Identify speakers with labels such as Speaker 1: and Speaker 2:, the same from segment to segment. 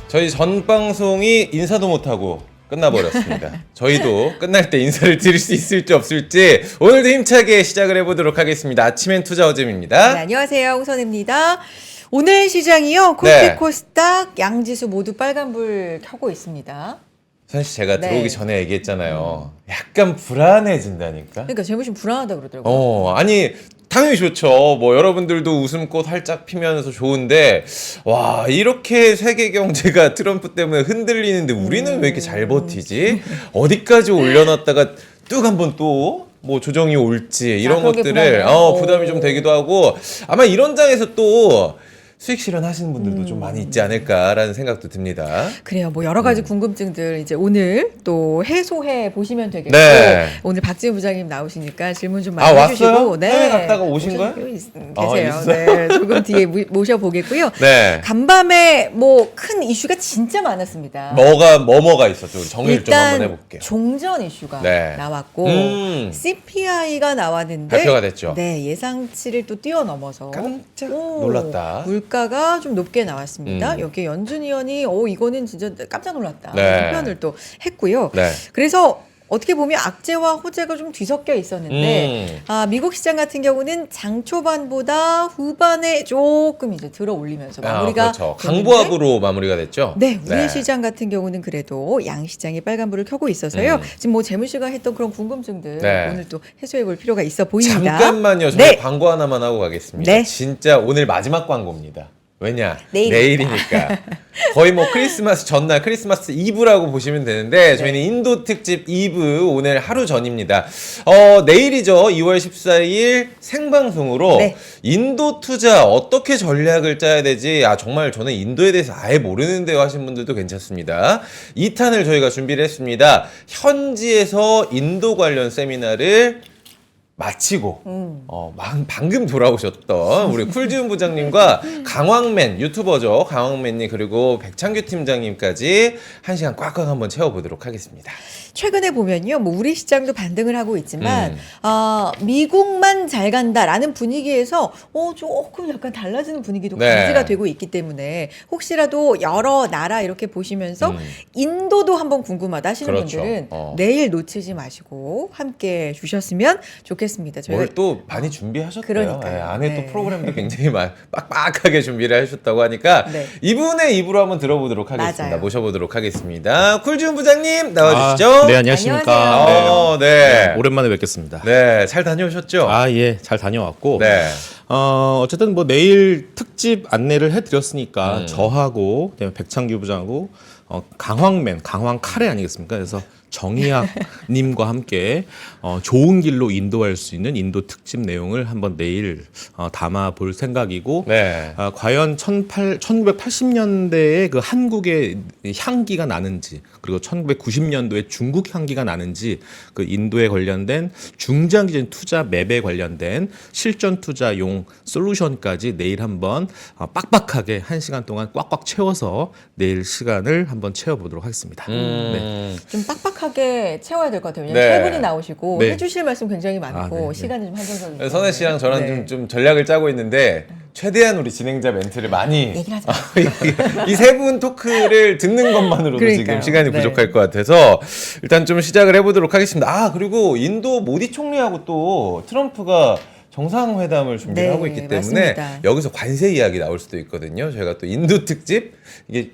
Speaker 1: 저희 전 방송이 인사도 못하고 끝나버렸습니다. 저희도 끝날 때 인사를 드릴 수 있을지 없을지 오늘도 힘차게 시작을 해보도록 하겠습니다. 아침엔 투자 어잼입니다.
Speaker 2: 네, 안녕하세요. 홍선입니다. 오늘 시장이요. 코스피 코스닥 양지수 모두 빨간불 켜고 있습니다.
Speaker 1: 선씨 제가
Speaker 2: 네.
Speaker 1: 들어오기 전에 얘기했잖아요. 약간 불안해진다니까.
Speaker 2: 그러니까 재무신 불안하다고 그러더라고요.
Speaker 1: 아니 당연히 좋죠. 뭐 여러분들도 웃음꽃 활짝 피면서 좋은데 와 이렇게 세계 경제가 트럼프 때문에 흔들리는데 우리는 왜 이렇게 잘 버티지? 어디까지 올려놨다가 뚝 한번 또 뭐 조정이 올지 이런
Speaker 2: 그런 게
Speaker 1: 것들을
Speaker 2: 부담이에요?
Speaker 1: 부담이 좀 되기도 하고 아마 이런 장에서 또 수익 실현하시는 분들도 좀 많이 있지 않을까라는 생각도 듭니다.
Speaker 2: 그래요. 뭐 여러 가지 궁금증들 이제 오늘 또 해소해 보시면 되겠고
Speaker 1: 네.
Speaker 2: 오늘 박지훈 부장님 나오시니까 질문 좀
Speaker 1: 아,
Speaker 2: 많이
Speaker 1: 왔어요?
Speaker 2: 해주시고
Speaker 1: 해외 갔다가 오신 거예요?
Speaker 2: 계세요.
Speaker 1: 있어요?
Speaker 2: 네, 조금 뒤에 모셔보겠고요.
Speaker 1: 네.
Speaker 2: 간밤에 뭐 큰 이슈가 진짜 많았습니다.
Speaker 1: 뭐가 있었죠? 우리 정리를 좀
Speaker 2: 일단
Speaker 1: 한번 해볼게요.
Speaker 2: 종전 이슈가
Speaker 1: 네.
Speaker 2: 나왔고
Speaker 1: CPI가
Speaker 2: 나왔는데
Speaker 1: 발표가 됐죠.
Speaker 2: 네, 예상치를 또 뛰어넘어서
Speaker 1: 깜짝 놀랐다.
Speaker 2: 물가가 좀 높게 나왔습니다.
Speaker 1: 음.
Speaker 2: 여기에 연준 의원이 이거는 진짜 깜짝 놀랐다.
Speaker 1: 네.
Speaker 2: 이런 표현을 또 했고요.
Speaker 1: 네.
Speaker 2: 그래서 어떻게 보면 악재와 호재가 좀 뒤섞여 있었는데 미국 시장 같은 경우는 장 초반보다 후반에 조금 이제 들어 올리면서 마무리가
Speaker 1: 그렇죠.
Speaker 2: 됐는데
Speaker 1: 강보합으로 마무리가 됐죠.
Speaker 2: 네, 우리 시장 같은 경우는 그래도 양 시장이 빨간불을 켜고 있어서요. 지금 뭐 재무씨가 했던 그런 궁금증들
Speaker 1: 네.
Speaker 2: 오늘 또 해소해 볼 필요가 있어 보입니다.
Speaker 1: 잠깐만요. 저희
Speaker 2: 네.
Speaker 1: 광고 하나만 하고 가겠습니다.
Speaker 2: 네.
Speaker 1: 진짜 오늘 마지막 광고입니다. 왜냐?
Speaker 2: 내일이니까.
Speaker 1: 내일이니까. 거의 뭐 크리스마스 전날, 크리스마스 이브라고 보시면 되는데 저희는 인도 특집 이브 오늘 하루 전입니다. 내일이죠. 2월 14일 생방송으로
Speaker 2: 네.
Speaker 1: 인도 투자 어떻게 전략을 짜야 되지? 정말 저는 인도에 대해서 아예 모르는데요 하신 분들도 괜찮습니다. 2탄을 저희가 준비를 했습니다. 현지에서 인도 관련 세미나를 마치고 방금 돌아오셨던 우리 쿨지훈 부장님과 강황맨 유튜버죠. 강황맨님 그리고 백창규 팀장님까지 1시간 꽉꽉 한번 채워보도록 하겠습니다.
Speaker 2: 최근에 보면요, 뭐 우리 시장도 반등을 하고 있지만 미국만 잘 간다라는 분위기에서 조금 약간 달라지는 분위기도
Speaker 1: 네.
Speaker 2: 감지가 되고 있기 때문에 혹시라도 여러 나라 이렇게 보시면서 인도도 한번 궁금하다 하시는
Speaker 1: 그렇죠.
Speaker 2: 분들은 내일 놓치지 마시고 함께 주셨으면 좋겠습니다. 저희가
Speaker 1: 뭘 또 많이 준비하셨대요.
Speaker 2: 그러니까요.
Speaker 1: 안에
Speaker 2: 네.
Speaker 1: 또 프로그램도 굉장히 빡빡하게 준비를 하셨다고 하니까
Speaker 2: 네.
Speaker 1: 이분의 입으로 한번 들어보도록 하겠습니다.
Speaker 2: 맞아요.
Speaker 1: 모셔보도록 하겠습니다. 쿨지훈 부장님 나와주시죠.
Speaker 3: 네, 안녕하십니까.
Speaker 2: 안녕하세요.
Speaker 1: 네.
Speaker 3: 오랜만에 뵙겠습니다.
Speaker 1: 네, 잘 다녀오셨죠?
Speaker 3: 예, 잘 다녀왔고.
Speaker 1: 네.
Speaker 3: 어쨌든 뭐 내일 특집 안내를 해드렸으니까 저하고 그다음에 백창규 부장하고 강황맨, 강황 카레 아니겠습니까? 그래서 정의학님과 함께 좋은 길로 인도할 수 있는 인도 특집 내용을 한번 내일 담아 볼 생각이고,
Speaker 1: 네.
Speaker 3: 과연 1980년대에 그 한국의 향기가 나는지, 그리고 1990년도에 중국 향기가 나는지, 그 인도에 관련된 중장기적인 투자 맵에 관련된 실전 투자용 솔루션까지 내일 한번 빡빡하게 1시간 동안 꽉꽉 채워서 내일 시간을 한번 채워보도록 하겠습니다. 네.
Speaker 2: 좀 빡빡하게 채워야 될 것 같아요.
Speaker 1: 네.
Speaker 2: 왜냐면 세 분이 나오시고
Speaker 3: 네.
Speaker 2: 해주실 말씀 굉장히 많고
Speaker 3: 네.
Speaker 2: 시간이 좀 한정적이고
Speaker 1: 선혜 씨랑 저랑 좀 전략을 짜고 있는데 최대한 우리 진행자 멘트를 많이
Speaker 2: 얘기를 하지 마.
Speaker 1: 이 세 분 토크를 듣는 것만으로도
Speaker 2: 그러니까요.
Speaker 1: 지금 시간이
Speaker 2: 네.
Speaker 1: 부족할 것 같아서 일단 좀 시작을 해보도록 하겠습니다. 그리고 인도 모디 총리하고 또 트럼프가 정상회담을 준비를
Speaker 2: 네,
Speaker 1: 하고 있기 때문에
Speaker 2: 맞습니다.
Speaker 1: 여기서 관세 이야기 나올 수도 있거든요. 저희가 또 인도 특집 이게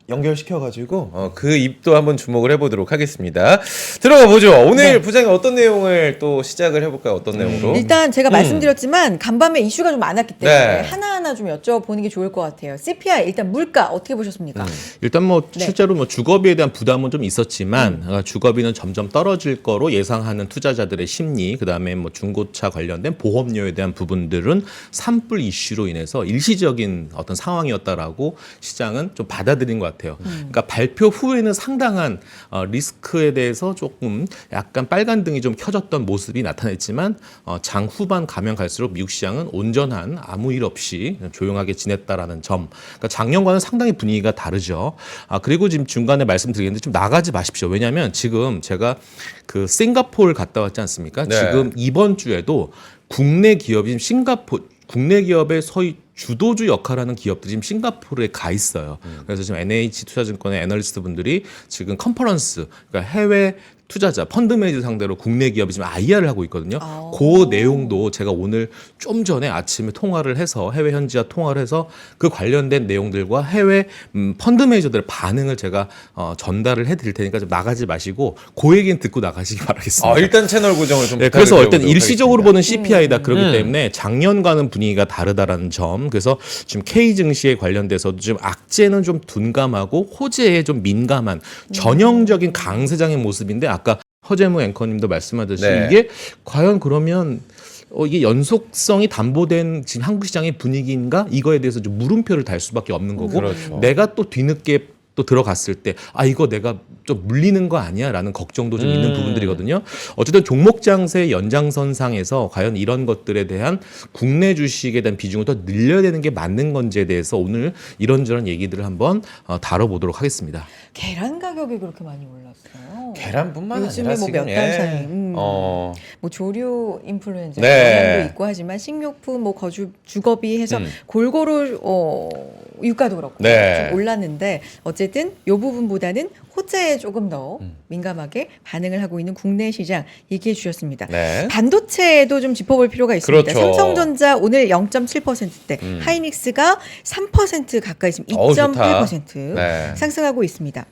Speaker 1: 연결시켜가지고 그 입도 한번 주목을 해보도록 하겠습니다. 들어가 보죠. 오늘
Speaker 2: 네.
Speaker 1: 부장님 어떤 내용을 또 시작을 해볼까요? 어떤 내용으로?
Speaker 2: 일단 제가 말씀드렸지만 간밤에 이슈가 좀 많았기 때문에
Speaker 1: 네.
Speaker 2: 하나하나 좀 여쭤보는 게 좋을 것 같아요. CPI 일단 물가 어떻게 보셨습니까?
Speaker 3: 일단 뭐
Speaker 2: 네.
Speaker 3: 실제로 뭐 주거비에 대한 부담은 좀 있었지만 주거비는 점점 떨어질 거로 예상하는 투자자들의 심리, 그다음에 뭐 중고차 관련된 보험료에 대한 부분들은 산불 이슈로 인해서 일시적인 어떤 상황이었다라고 시장은 좀 받아들인 것 같아요. 그러니까 발표 후에는 상당한 리스크에 대해서 조금 약간 빨간 등이 좀 켜졌던 모습이 나타냈지만 장 후반 가면 갈수록 미국 시장은 온전한 아무 일 없이 조용하게 지냈다라는 점. 그러니까 작년과는 상당히 분위기가 다르죠. 그리고 지금 중간에 말씀드리겠는데 좀 나가지 마십시오. 왜냐하면 지금 제가 그 싱가포르 갔다 왔지 않습니까?
Speaker 1: 네.
Speaker 3: 지금 이번 주에도 국내 기업이 국내 기업의 주도주 역할하는 기업들이 지금 싱가포르에 가 있어요. 그래서 지금 NH투자증권의 애널리스트 분들이 지금 컨퍼런스, 그러니까 해외 투자자, 펀드 매니저 상대로 국내 기업이 지금 IR을 하고 있거든요. 그 내용도 제가 오늘 좀 전에 아침에 통화를 해서 해외 현지와 통화를 해서 그 관련된 내용들과 해외 펀드 매니저들의 반응을 제가 전달을 해드릴 테니까 좀 나가지 마시고 그 얘기는 듣고 나가시기 바라겠습니다.
Speaker 1: 일단 채널 고정을 좀
Speaker 3: 네,
Speaker 1: 부탁을
Speaker 3: 그래서 일단
Speaker 1: 드려보도록
Speaker 3: 일시적으로
Speaker 1: 하겠습니다.
Speaker 3: 보는 CPI다. 그렇기 때문에 작년과는 분위기가 다르다라는 점. 그래서 지금 K 증시에 관련돼서도 좀 악재는 좀 둔감하고 호재에 좀 민감한 전형적인 강세장의 모습인데 아까 허재무 앵커님도 말씀하듯이
Speaker 1: 네.
Speaker 3: 이게 과연 그러면 이게 연속성이 담보된 지금 한국 시장의 분위기인가 이거에 대해서 좀 물음표를 달 수밖에 없는 거고
Speaker 1: 그렇죠.
Speaker 3: 내가 또 뒤늦게 또 들어갔을 때 이거 내가 좀 물리는 거 아니야라는 걱정도 좀 있는 부분들이거든요. 어쨌든 종목 장세 연장선상에서 과연 이런 것들에 대한 국내 주식에 대한 비중을 더 늘려야 되는 게 맞는 건지에 대해서 오늘 이런저런 얘기들을 한번 다뤄보도록 하겠습니다.
Speaker 2: 계란 가격이 그렇게 많이 올랐어요.
Speaker 1: 계란뿐만
Speaker 2: 요즘에
Speaker 1: 아니라
Speaker 2: 뭐
Speaker 1: 지금
Speaker 2: 몇 달 사이
Speaker 1: 뭐
Speaker 2: 조류 인플루엔자
Speaker 1: 네.
Speaker 2: 영향도 있고 하지만 식료품 뭐 주거비 해서
Speaker 1: 음.
Speaker 2: 골고루 유가도 그렇고
Speaker 1: 네.
Speaker 2: 좀 올랐는데 어쨌든 이 부분보다는 호재에 조금 더 민감하게 반응을 하고 있는 국내 시장 얘기해 주셨습니다.
Speaker 1: 네.
Speaker 2: 반도체도 좀 짚어볼 필요가 있습니다.
Speaker 1: 그렇죠.
Speaker 2: 삼성전자 오늘 0.7%대, 하이닉스가 3% 가까이 지금
Speaker 1: 어우, 좋다.
Speaker 2: 2.8%
Speaker 1: 네.
Speaker 2: 상승하고 있습니다.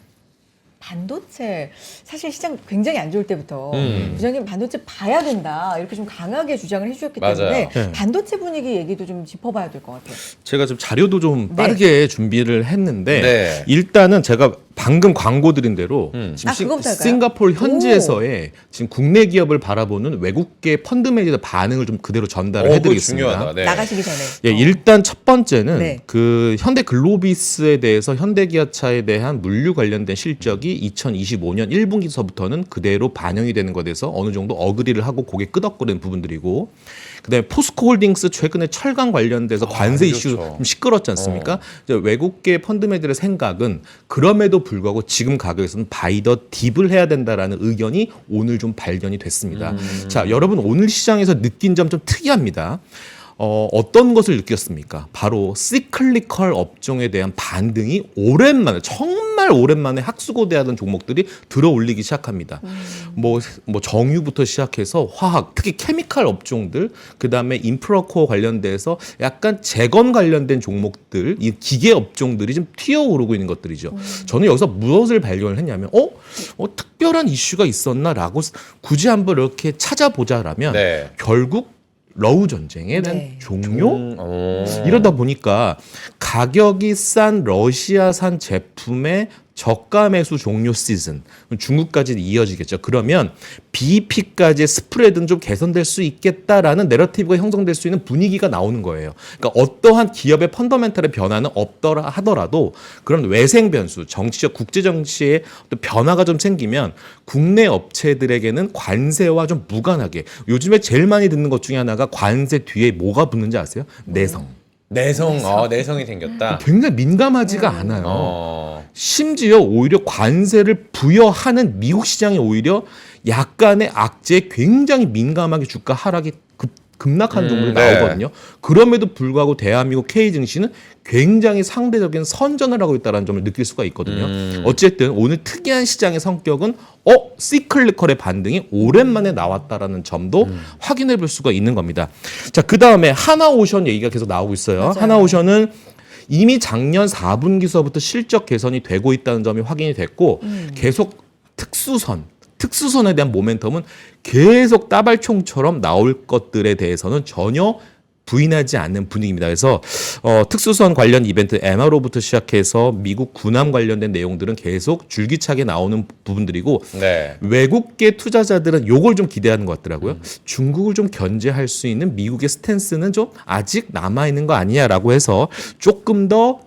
Speaker 2: 반도체 사실 시장 굉장히 안 좋을 때부터 부장님 반도체 봐야 된다 이렇게 좀 강하게 주장을 해주셨기
Speaker 1: 맞아요.
Speaker 2: 때문에
Speaker 3: 네.
Speaker 2: 반도체 분위기 얘기도 좀 짚어봐야 될 것 같아요.
Speaker 3: 제가 좀 자료도 좀
Speaker 2: 네.
Speaker 3: 빠르게 준비를 했는데
Speaker 1: 네.
Speaker 3: 일단은 제가 방금 광고 드린 대로 지금
Speaker 2: 그거부터 할까요?
Speaker 3: 싱가포르 현지에서의 지금 국내 기업을 바라보는 외국계 펀드 매니저 반응을 좀 그대로 전달을
Speaker 1: 그거
Speaker 3: 해드리겠습니다.
Speaker 1: 중요하다. 네.
Speaker 2: 나가시기 전에.
Speaker 3: 예, 일단 첫 번째는
Speaker 2: 네.
Speaker 3: 그 현대 글로비스에 대해서 현대기아차에 대한 물류 관련된 실적이 2025년 1분기서부터는 그대로 반영이 되는 것에 대해서 어느 정도 어그리를 하고 고개 끄덕거리는 부분들이고 그다음에 포스코홀딩스 최근에 철강 관련돼서 관세 이슈
Speaker 1: 그렇죠.
Speaker 3: 좀 시끄럽지 않습니까? 이제 외국계 펀드 매니저의 생각은 그럼에도 불구하고 지금 가격에서는 바이 더 딥을 해야 된다라는 의견이 오늘 좀 발견이 됐습니다. 자, 여러분 오늘 시장에서 느낀 점 좀 특이합니다. 어떤 것을 느꼈습니까? 바로 시클리컬 업종에 대한 반등이 오랜만에 정말 오랜만에 학수고대하던 종목들이 들어올리기 시작합니다. 뭐 정유부터 시작해서 화학, 특히 케미칼 업종들, 그다음에 인프라코어 관련돼서 약간 재건 관련된 종목들, 이 기계 업종들이 좀 튀어오르고 있는 것들이죠. 저는 여기서 무엇을 발견을 했냐면 특별한 이슈가 있었나라고 굳이 한번 이렇게 찾아보자라면
Speaker 1: 네.
Speaker 3: 결국 러우 전쟁에 대한
Speaker 2: 네.
Speaker 3: 종료? 이러다 보니까 가격이 싼 러시아산 제품의 저가 매수 종료 시즌 중국까지 이어지겠죠. 그러면 BEP까지의 스프레드는 좀 개선될 수 있겠다라는 내러티브가 형성될 수 있는 분위기가 나오는 거예요. 그러니까 어떠한 기업의 펀더멘탈의 변화는 없더라 하더라도 그런 외생 변수, 정치적 국제 정치의 어떤 변화가 좀 생기면 국내 업체들에게는 관세와 좀 무관하게 요즘에 제일 많이 듣는 것 중에 하나가 관세 뒤에 뭐가 붙는지 아세요? 내성.
Speaker 1: 내성이 생겼다.
Speaker 3: 굉장히 민감하지가 않아요.
Speaker 1: 어.
Speaker 3: 심지어 오히려 관세를 부여하는 미국 시장이 오히려 약간의 악재에 굉장히 민감하게 주가 하락이 급락하는 종목이
Speaker 1: 네.
Speaker 3: 나오거든요. 그럼에도 불구하고 대한민국 K 증시는 굉장히 상대적인 선전을 하고 있다는 점을 느낄 수가 있거든요. 어쨌든 오늘 특이한 시장의 성격은 시클리컬의 반등이 오랜만에 나왔다라는 점도 확인해 볼 수가 있는 겁니다. 자, 그다음에 하나오션 얘기가 계속 나오고 있어요.
Speaker 2: 맞아요.
Speaker 3: 하나오션은 이미 작년 4분기서부터 실적 개선이 되고 있다는 점이 확인이 됐고 계속 특수선에 대한 모멘텀은 계속 따발총처럼 나올 것들에 대해서는 전혀 부인하지 않는 분위기입니다. 그래서 특수선 관련 이벤트 MRO부터 시작해서 미국 군함 관련된 내용들은 계속 줄기차게 나오는 부분들이고
Speaker 1: 네.
Speaker 3: 외국계 투자자들은 요걸 좀 기대하는 것 같더라고요. 중국을 좀 견제할 수 있는 미국의 스탠스는 좀 아직 남아있는 거 아니냐라고 해서 조금 더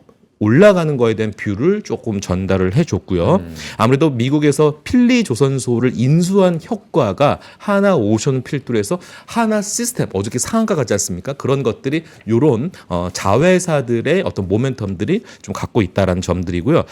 Speaker 3: 올라가는 거에 대한 뷰를 조금 전달을 해줬고요. 아무래도 미국에서 필리 조선소를 인수한 효과가 하나 오션 필두에서 하나 시스템 어저께 상한가 같지 않습니까? 그런 것들이 요런 자회사들의 어떤 모멘텀들이 좀 갖고 있다라는 점들이고요.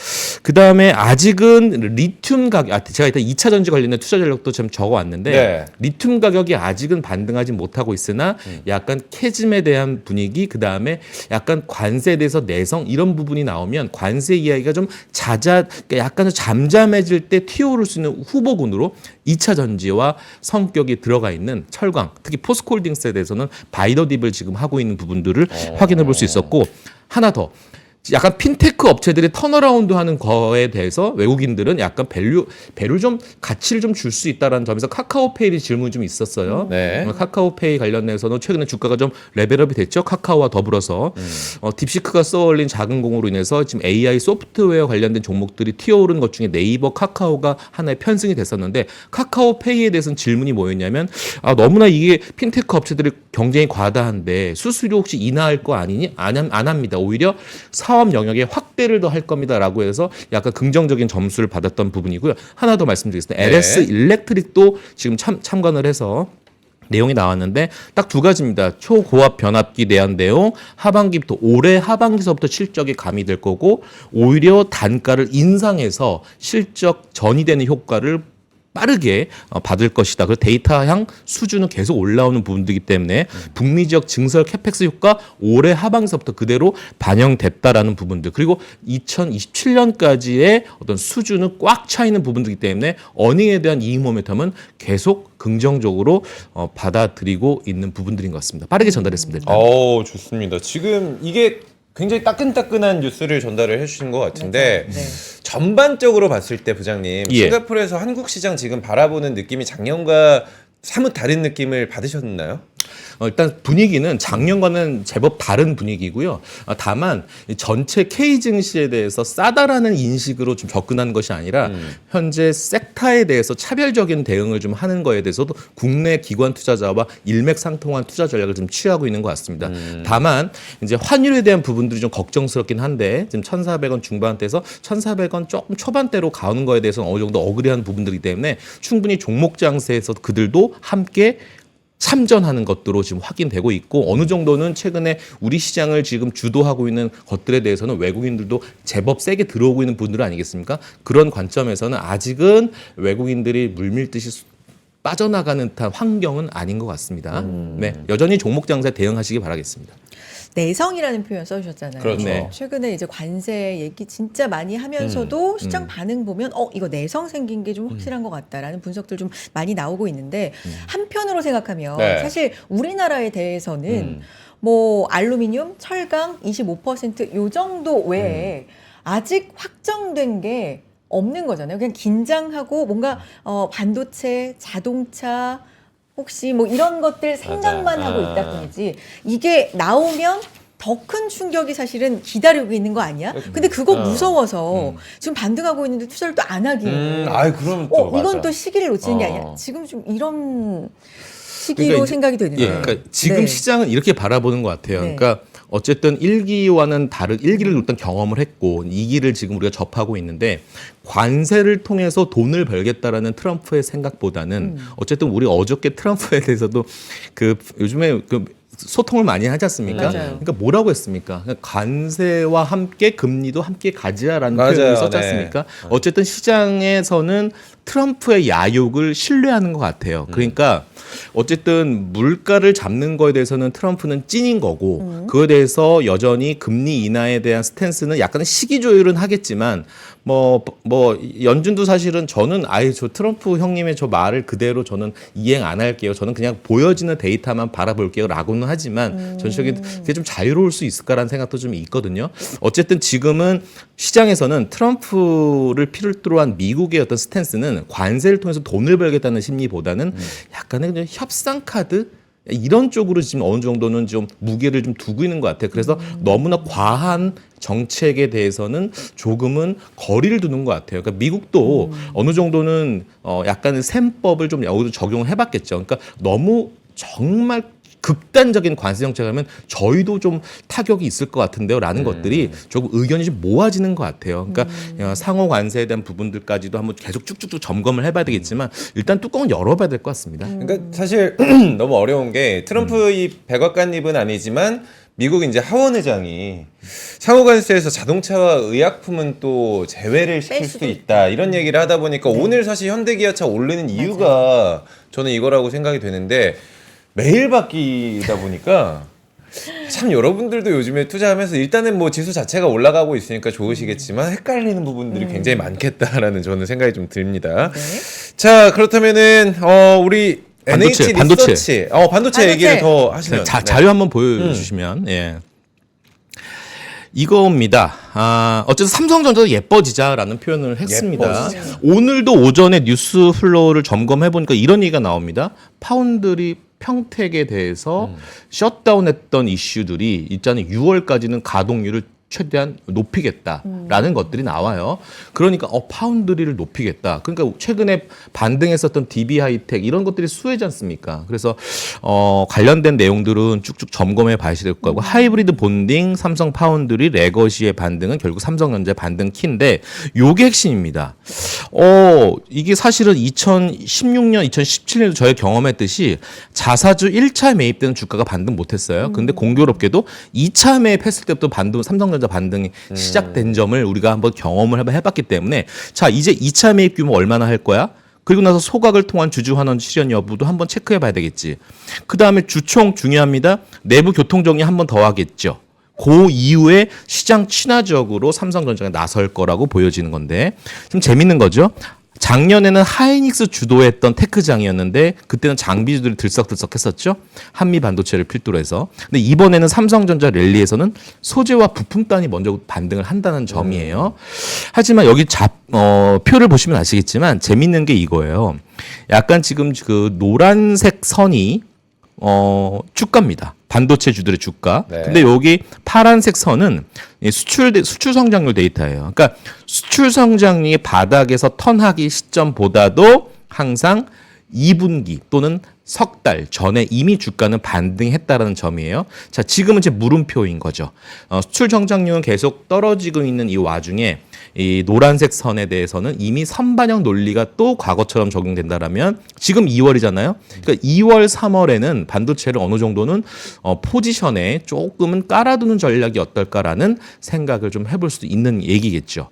Speaker 3: 그 다음에 아직은 리튬 가격, 제가 일단 2차 전지 관련된 투자 전략도 좀 적어왔는데
Speaker 1: 네.
Speaker 3: 리튬 가격이 아직은 반등하지 못하고 있으나 약간 캐즘에 대한 분위기, 그 다음에 약간 관세에 대해서 내성 이런 부분이 나오면 관세 이야기가 좀 그러니까 약간 잠잠해질 때 튀어오를 수 있는 후보군으로 2차 전지와 성격이 들어가 있는 철강, 특히 포스코홀딩스에 대해서는 바이더딥을 지금 하고 있는 부분들을 확인해 볼 수 있었고 하나 더. 약간 핀테크 업체들이 턴어라운드 하는 거에 대해서 외국인들은 약간 밸류 좀 가치를 좀 줄 수 있다라는 점에서 카카오페이의 질문이 좀 있었어요.
Speaker 1: 네.
Speaker 3: 카카오페이 관련해서는 최근에 주가가 좀 레벨업이 됐죠. 카카오와 더불어서 딥시크가 쏘올린 작은 공으로 인해서 지금 AI 소프트웨어 관련된 종목들이 튀어오른 것 중에 네이버, 카카오가 하나의 편승이 됐었는데 카카오페이에 대해서는 질문이 뭐였냐면 너무나 이게 핀테크 업체들이 경쟁이 과다한데 수수료 혹시 인하할 거 아니니? 안 합니다. 오히려 사업 영역의 확대를 더 할 겁니다라고 해서 약간 긍정적인 점수를 받았던 부분이고요. 하나 더 말씀드리겠습니다.
Speaker 1: 네.
Speaker 3: LS 일렉트릭도 지금 참관을 해서 내용이 나왔는데 딱 두 가지입니다. 초고압 변압기 대한 내용, 하반기부터 올해 하반기서부터 실적이 가미될 거고 오히려 단가를 인상해서 실적 전이되는 효과를 빠르게 받을 것이다. 그 데이터향 수준은 계속 올라오는 부분이기 때문에 북미 지역 증설 캐펙스 효과 올해 하반기서부터 그대로 반영됐다라는 부분들. 그리고 2027년까지의 어떤 수준은 꽉 차 있는 부분이기 때문에 어닝에 대한 이익 모멘텀은 계속 긍정적으로 받아들이고 있는 부분들인 것 같습니다. 빠르게 전달했습니다. 일단.
Speaker 1: 좋습니다. 지금 이게 굉장히 따끈따끈한 뉴스를 전달을 해주신 것 같은데
Speaker 2: 네.
Speaker 1: 전반적으로 봤을 때 부장님
Speaker 3: 예.
Speaker 1: 싱가포르에서 한국 시장 지금 바라보는 느낌이 작년과 사뭇 다른 느낌을 받으셨나요?
Speaker 3: 일단 분위기는 작년과는 제법 다른 분위기고요. 다만 전체 K 증시에 대해서 싸다라는 인식으로 좀 접근하는 것이 아니라 현재 섹터에 대해서 차별적인 대응을 좀 하는 거에 대해서도 국내 기관 투자자와 일맥상통한 투자 전략을 좀 취하고 있는 것 같습니다. 다만 이제 환율에 대한 부분들이 좀 걱정스럽긴 한데 지금 1,400원 중반대에서 1,400원 조금 초반대로 가는 거에 대해서는 어느 정도 어그리한 부분들이기 때문에 충분히 종목 장세에서 그들도 함께 참전하는 것으로 지금 확인되고 있고 어느 정도는 최근에 우리 시장을 지금 주도하고 있는 것들에 대해서는 외국인들도 제법 세게 들어오고 있는 분들 아니겠습니까? 그런 관점에서는 아직은 외국인들이 물밀듯이 빠져나가는 듯한 환경은 아닌 것 같습니다. 네, 여전히 종목 장사에 대응하시기 바라겠습니다.
Speaker 2: 내성이라는 표현 써주셨잖아요.
Speaker 1: 그렇죠.
Speaker 3: 네.
Speaker 2: 최근에 이제 관세 얘기 진짜 많이 하면서도 시장 반응 보면 이거 내성 생긴 게 좀 확실한 것 같다라는 분석들 좀 많이 나오고 있는데 한편으로 생각하면
Speaker 1: 네.
Speaker 2: 사실 우리나라에 대해서는 뭐 알루미늄, 철강 25%요 정도 외에 아직 확정된 게 없는 거잖아요. 그냥 긴장하고 뭔가 반도체, 자동차 혹시 뭐 이런 것들 생각만
Speaker 1: 맞아.
Speaker 2: 하고 있다 뿐이지 이게 나오면 더 큰 충격이 사실은 기다리고 있는 거 아니야? 근데 그거 무서워서 지금 반등하고 있는데 투자를 또 안 하기에는
Speaker 1: 그럼 또
Speaker 2: 이건
Speaker 1: 맞아.
Speaker 2: 또 시기를 놓치는 게 아니야. 지금 좀 이런 시기로
Speaker 3: 그러니까 이제-
Speaker 2: 생각이 되는데.
Speaker 3: 그러니까 지금
Speaker 2: 네.
Speaker 3: 시장은 이렇게 바라보는 것 같아요.
Speaker 2: 네.
Speaker 3: 그러니까 어쨌든 1기와는 다른 1기를 일단 경험을 했고 2기를 지금 우리가 접하고 있는데 관세를 통해서 돈을 벌겠다라는 트럼프의 생각보다는 어쨌든 우리 어저께 트럼프에 대해서도 그 요즘에 그 소통을 많이 하지 않습니까?
Speaker 2: 맞아요.
Speaker 3: 그러니까 뭐라고 했습니까? 그러니까 관세와 함께 금리도 함께 가지야라는
Speaker 1: 맞아요.
Speaker 3: 표현을 썼지
Speaker 1: 네.
Speaker 3: 않습니까? 어쨌든 시장에서는 트럼프의 야욕을 신뢰하는 것 같아요. 그러니까 어쨌든 물가를 잡는 거에 대해서는 트럼프는 찐인 거고 그거에 대해서 여전히 금리 인하에 대한 스탠스는 약간 시기 조율은 하겠지만 뭐 연준도 사실은 저는 저 트럼프 형님의 저 말을 그대로 저는 이행 안 할게요. 저는 그냥 보여지는 데이터만 바라볼게요라고는 하지만 전체적인 그게 좀 자유로울 수 있을까라는 생각도 좀 있거든요. 어쨌든 지금은 시장에서는 트럼프를 필두로 한 미국의 어떤 스탠스는 관세를 통해서 돈을 벌겠다는 심리보다는 약간의 그냥 협상 카드 이런 쪽으로 지금 어느 정도는 좀 무게를 좀 두고 있는 것 같아요. 그래서 너무나 과한 정책에 대해서는 조금은 거리를 두는 것 같아요. 그러니까 미국도 어느 정도는 약간의 셈법을 좀 여기도 적용을 해봤겠죠. 그러니까 너무 정말 극단적인 관세 정책하면 저희도 좀 타격이 있을 것 같은데요라는 것들이 조금 의견이 좀 모아지는 것 같아요. 그러니까 상호 관세에 대한 부분들까지도 한번 계속 쭉쭉쭉 점검을 해봐야 되겠지만 일단 뚜껑은 열어봐야 될 것 같습니다.
Speaker 1: 그러니까 사실 너무 어려운 게 트럼프 이 백악관입은 아니지만 미국 이제 하원 의장이 상호관세에서 자동차와 의약품은 또 제외를 시킬 수도 있다 이런 얘기를 하다 보니까 오늘 사실 현대기아차 오르는 이유가 저는 이거라고 생각이 되는데 매일 바뀌다 보니까 참 여러분들도 요즘에 투자하면서 일단은 뭐 지수 자체가 올라가고 있으니까 좋으시겠지만 헷갈리는 부분들이 굉장히 많겠다라는 저는 생각이 좀 듭니다. 자, 그렇다면은 우리 NH
Speaker 3: 반도체.
Speaker 1: 리서치 반도체 얘기를 더 하시면
Speaker 3: 자료 한번 보여주시면 예. 이겁니다. 어쨌든 삼성전자도 예뻐지자라는 표현을 했습니다.
Speaker 1: 예뻐지자.
Speaker 3: 오늘도 오전에 뉴스 플로우를 점검해 보니까 이런 얘기가 나옵니다. 파운드리 평택에 대해서 셧다운했던 이슈들이 있잖아요. 6월까지는 가동률을 최대한 높이겠다라는 것들이 나와요. 그러니까 파운드리를 높이겠다. 그러니까 최근에 반등했었던 DB 하이텍 이런 것들이 수혜지 않습니까? 그래서 관련된 내용들은 쭉쭉 점검해 봐야 될 거고 하이브리드 본딩, 삼성 파운드리, 레거시의 반등은 결국 삼성전자의 반등 키인데 요게 핵심입니다. 이게 사실은 2016년, 2017년도 저희 경험했듯이 자사주 1차 매입 때는 주가가 반등 못했어요. 근데 공교롭게도 2차 매입했을 때부터 삼성전자 반등이 시작된 점을 우리가 한번 경험을 해봤기 때문에 자 이제 2차 매입 규모 얼마나 할 거야? 그리고 나서 소각을 통한 주주 환원 실현 여부도 한번 체크해 봐야 되겠지. 그 다음에 주총 중요합니다. 내부 교통 정리 한번 더 하겠죠. 그 이후에 시장 친화적으로 삼성전자가 나설 거라고 보여지는 건데 좀 재밌는 거죠. 작년에는 하이닉스 주도했던 테크장이었는데 그때는 장비주들이 들썩들썩했었죠. 한미 반도체를 필두로 해서. 근데 이번에는 삼성전자 랠리에서는 소재와 부품단이 먼저 반등을 한다는 점이에요. 하지만 여기 표를 보시면 아시겠지만 재밌는 게 이거예요. 약간 지금 그 노란색 선이 주가입니다. 반도체 주들의 주가.
Speaker 1: 네.
Speaker 3: 근데 여기 파란색 선은 수출 성장률 데이터예요. 그러니까 수출 성장률이 바닥에서 턴하기 시점보다도 항상 2분기 또는 석 달 전에 이미 주가는 반등했다라는 점이에요. 자, 지금은 이제 물음표인 거죠. 수출 성장률은 계속 떨어지고 있는 이 와중에 이 노란색 선에 대해서는 이미 선반영 논리가 또 과거처럼 적용된다라면 지금 2월이잖아요. 그러니까 2월, 3월에는 반도체를 어느 정도는 포지션에 조금은 깔아두는 전략이 어떨까라는 생각을 좀 해볼 수도 있는 얘기겠죠.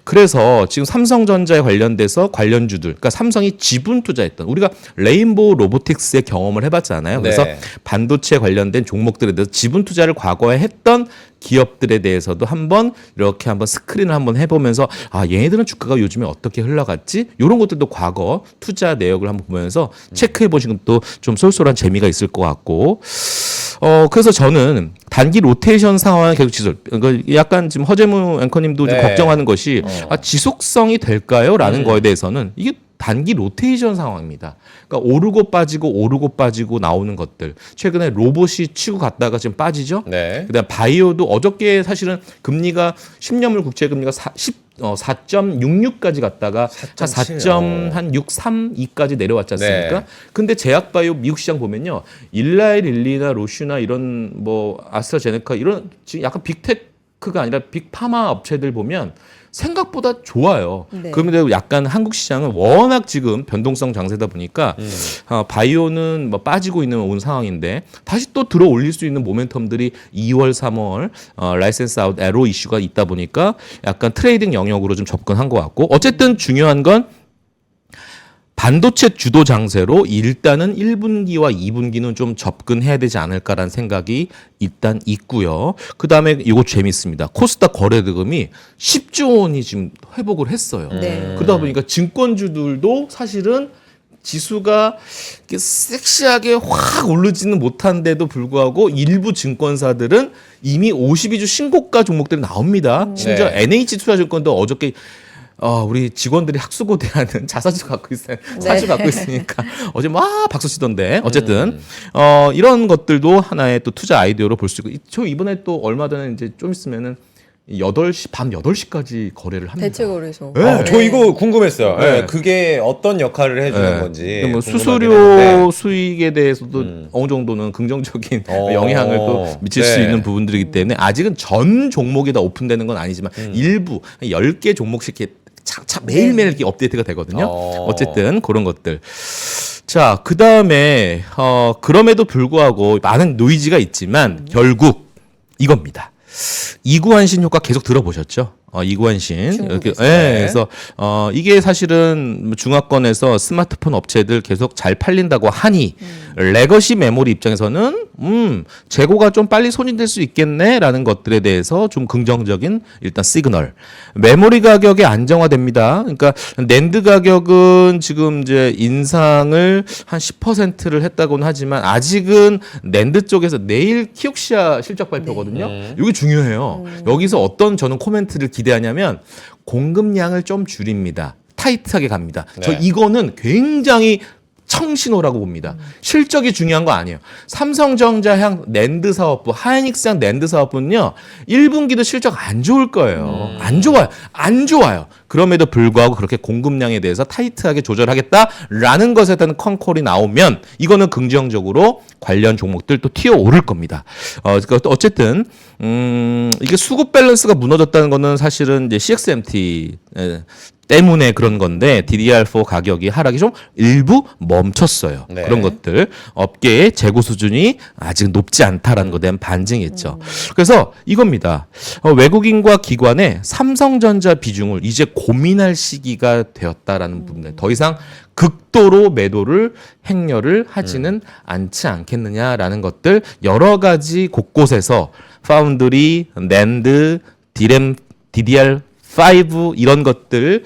Speaker 3: 그래서 지금 삼성전자에 관련돼서 관련주들, 그러니까 삼성이 지분 투자했던 우리가 레인보우 로보틱스의 경험을 해봤잖아요. 그래서
Speaker 1: 네.
Speaker 3: 반도체 관련된 종목들에 대해서 지분 투자를 과거에 했던 기업들에 대해서도 한번 이렇게 한번 스크린을 한번 해보면서 얘네들은 주가가 요즘에 어떻게 흘러갔지? 이런 것들도 과거 투자 내역을 한번 보면서 체크해 보시는 것도 좀 쏠쏠한 재미가 있을 것 같고 그래서 저는 단기 로테이션 상황은 계속 약간 지금 허재무 앵커님도 좀
Speaker 1: 네.
Speaker 3: 걱정하는 것이 지속성이 될까요? 라는 거에 대해서는 이게 단기 로테이션 상황입니다. 그러니까 오르고 빠지고 나오는 것들. 최근에 로봇이 치고 갔다가 지금 빠지죠.
Speaker 1: 네.
Speaker 3: 그다음 바이오도 어저께 사실은 금리가 10년물 국채 금리가 4.66까지 갔다가 4.63까지 내려왔지 않습니까?
Speaker 1: 네.
Speaker 3: 근데 제약바이오 미국 시장 보면요. 일라이 릴리나 로슈나 이런 뭐 아스트라제네카 이런 지금 약간 빅테크가 아니라 빅파마 업체들 보면 생각보다 좋아요.
Speaker 2: 네.
Speaker 3: 그런데 약간 한국 시장은 워낙 지금 변동성 장세다 보니까 바이오는 뭐 빠지고 있는 온 상황인데 다시 또 들어 올릴 수 있는 모멘텀들이 2월, 3월 라이센스 아웃 에로 이슈가 있다 보니까 약간 트레이딩 영역으로 좀 접근한 것 같고 어쨌든 중요한 건 반도체 주도 장세로 일단은 1분기와 2분기는 좀 접근해야 되지 않을까라는 생각이 일단 있고요. 그다음에 이거 재밌습니다. 코스닥 거래대금이 10조 원이 지금 회복을 했어요.
Speaker 2: 네.
Speaker 3: 그러다 보니까 증권주들도 사실은 지수가 이렇게 섹시하게 확 오르지는 못한데도 불구하고 일부 증권사들은 이미 52주 신고가 종목들이 나옵니다. 심지어
Speaker 1: 네.
Speaker 3: NH투자증권도 어저께 우리 직원들이 학수고대하는 자사주 갖고 있어요. 사주 갖고 있으니까 어제 막 박수 치던데 어쨌든 이런 것들도 하나의 또 투자 아이디어로 볼 수 있고 저 이번에 또 얼마 전에 이제 좀 있으면은 8시 밤 8시까지 거래를 합니다.
Speaker 2: 대체거래소.
Speaker 3: 네.
Speaker 1: 저 이거 궁금했어요.
Speaker 3: 네.
Speaker 1: 네, 그게 어떤 역할을 해주는
Speaker 3: 네.
Speaker 1: 건지.
Speaker 3: 뭐
Speaker 1: 궁금하긴
Speaker 3: 수수료
Speaker 1: 한데.
Speaker 3: 수익에 대해서도 어느 정도는 긍정적인 영향을 또 미칠
Speaker 1: 네.
Speaker 3: 수 있는 부분들이기 때문에 아직은 전 종목이 다 오픈되는 건 아니지만 일부 10개 종목씩 이렇게 착착 매일매일 이렇게 업데이트가 되거든요. 어쨌든 그런 것들. 자, 그 다음에 그럼에도 불구하고 많은 노이즈가 있지만 결국 이겁니다. 이구환신 효과 계속 들어보셨죠? 이구환신.
Speaker 2: 중국에서.
Speaker 3: 그래서 이게 사실은 중화권에서 스마트폰 업체들 계속 잘 팔린다고 하니 레거시 메모리 입장에서는 재고가 좀 빨리 손이 될 수 있겠네라는 것들에 대해서 좀 긍정적인 일단 시그널. 메모리 가격이 안정화됩니다. 그러니까 낸드 가격은 지금 이제 인상을 한 10%를 했다고는 하지만 아직은 낸드 쪽에서 내일 키옥시아 실적 발표거든요. 이게 중요해요. 여기서 어떤 저는 코멘트를 기대하냐면 공급량을 좀 줄입니다. 타이트하게 갑니다. 저
Speaker 1: 네.
Speaker 3: 이거는 굉장히 청신호라고 봅니다. 실적이 중요한 거 아니에요. 삼성전자향 낸드 사업부, 하이닉스향 낸드 사업부는요, 1분기도 실적 안 좋을 거예요. 안 좋아요. 안 좋아요. 그럼에도 불구하고 그렇게 공급량에 대해서 타이트하게 조절하겠다라는 것에 대한 컨콜이 나오면 이거는 긍정적으로 관련 종목들 또 튀어오를 겁니다. 그러니까 어쨌든 이게 수급 밸런스가 무너졌다는 거는 사실은 이제 CXMT 때문에 그런 건데 DDR4 가격이 하락이 좀 일부 멈췄어요.
Speaker 1: 네.
Speaker 3: 그런 것들 업계의 재고 수준이 아직 높지 않다라는 것에 대한 반증이죠. 그래서 이겁니다. 외국인과 기관의 삼성전자 비중을 이제 고민할 시기가 되었다라는 부분들. 더 이상 극도로 매도를 행렬을 하지는 않지 않겠느냐라는 것들 여러 가지 곳곳에서 파운드리, 낸드, 디램, DDR5 이런 것들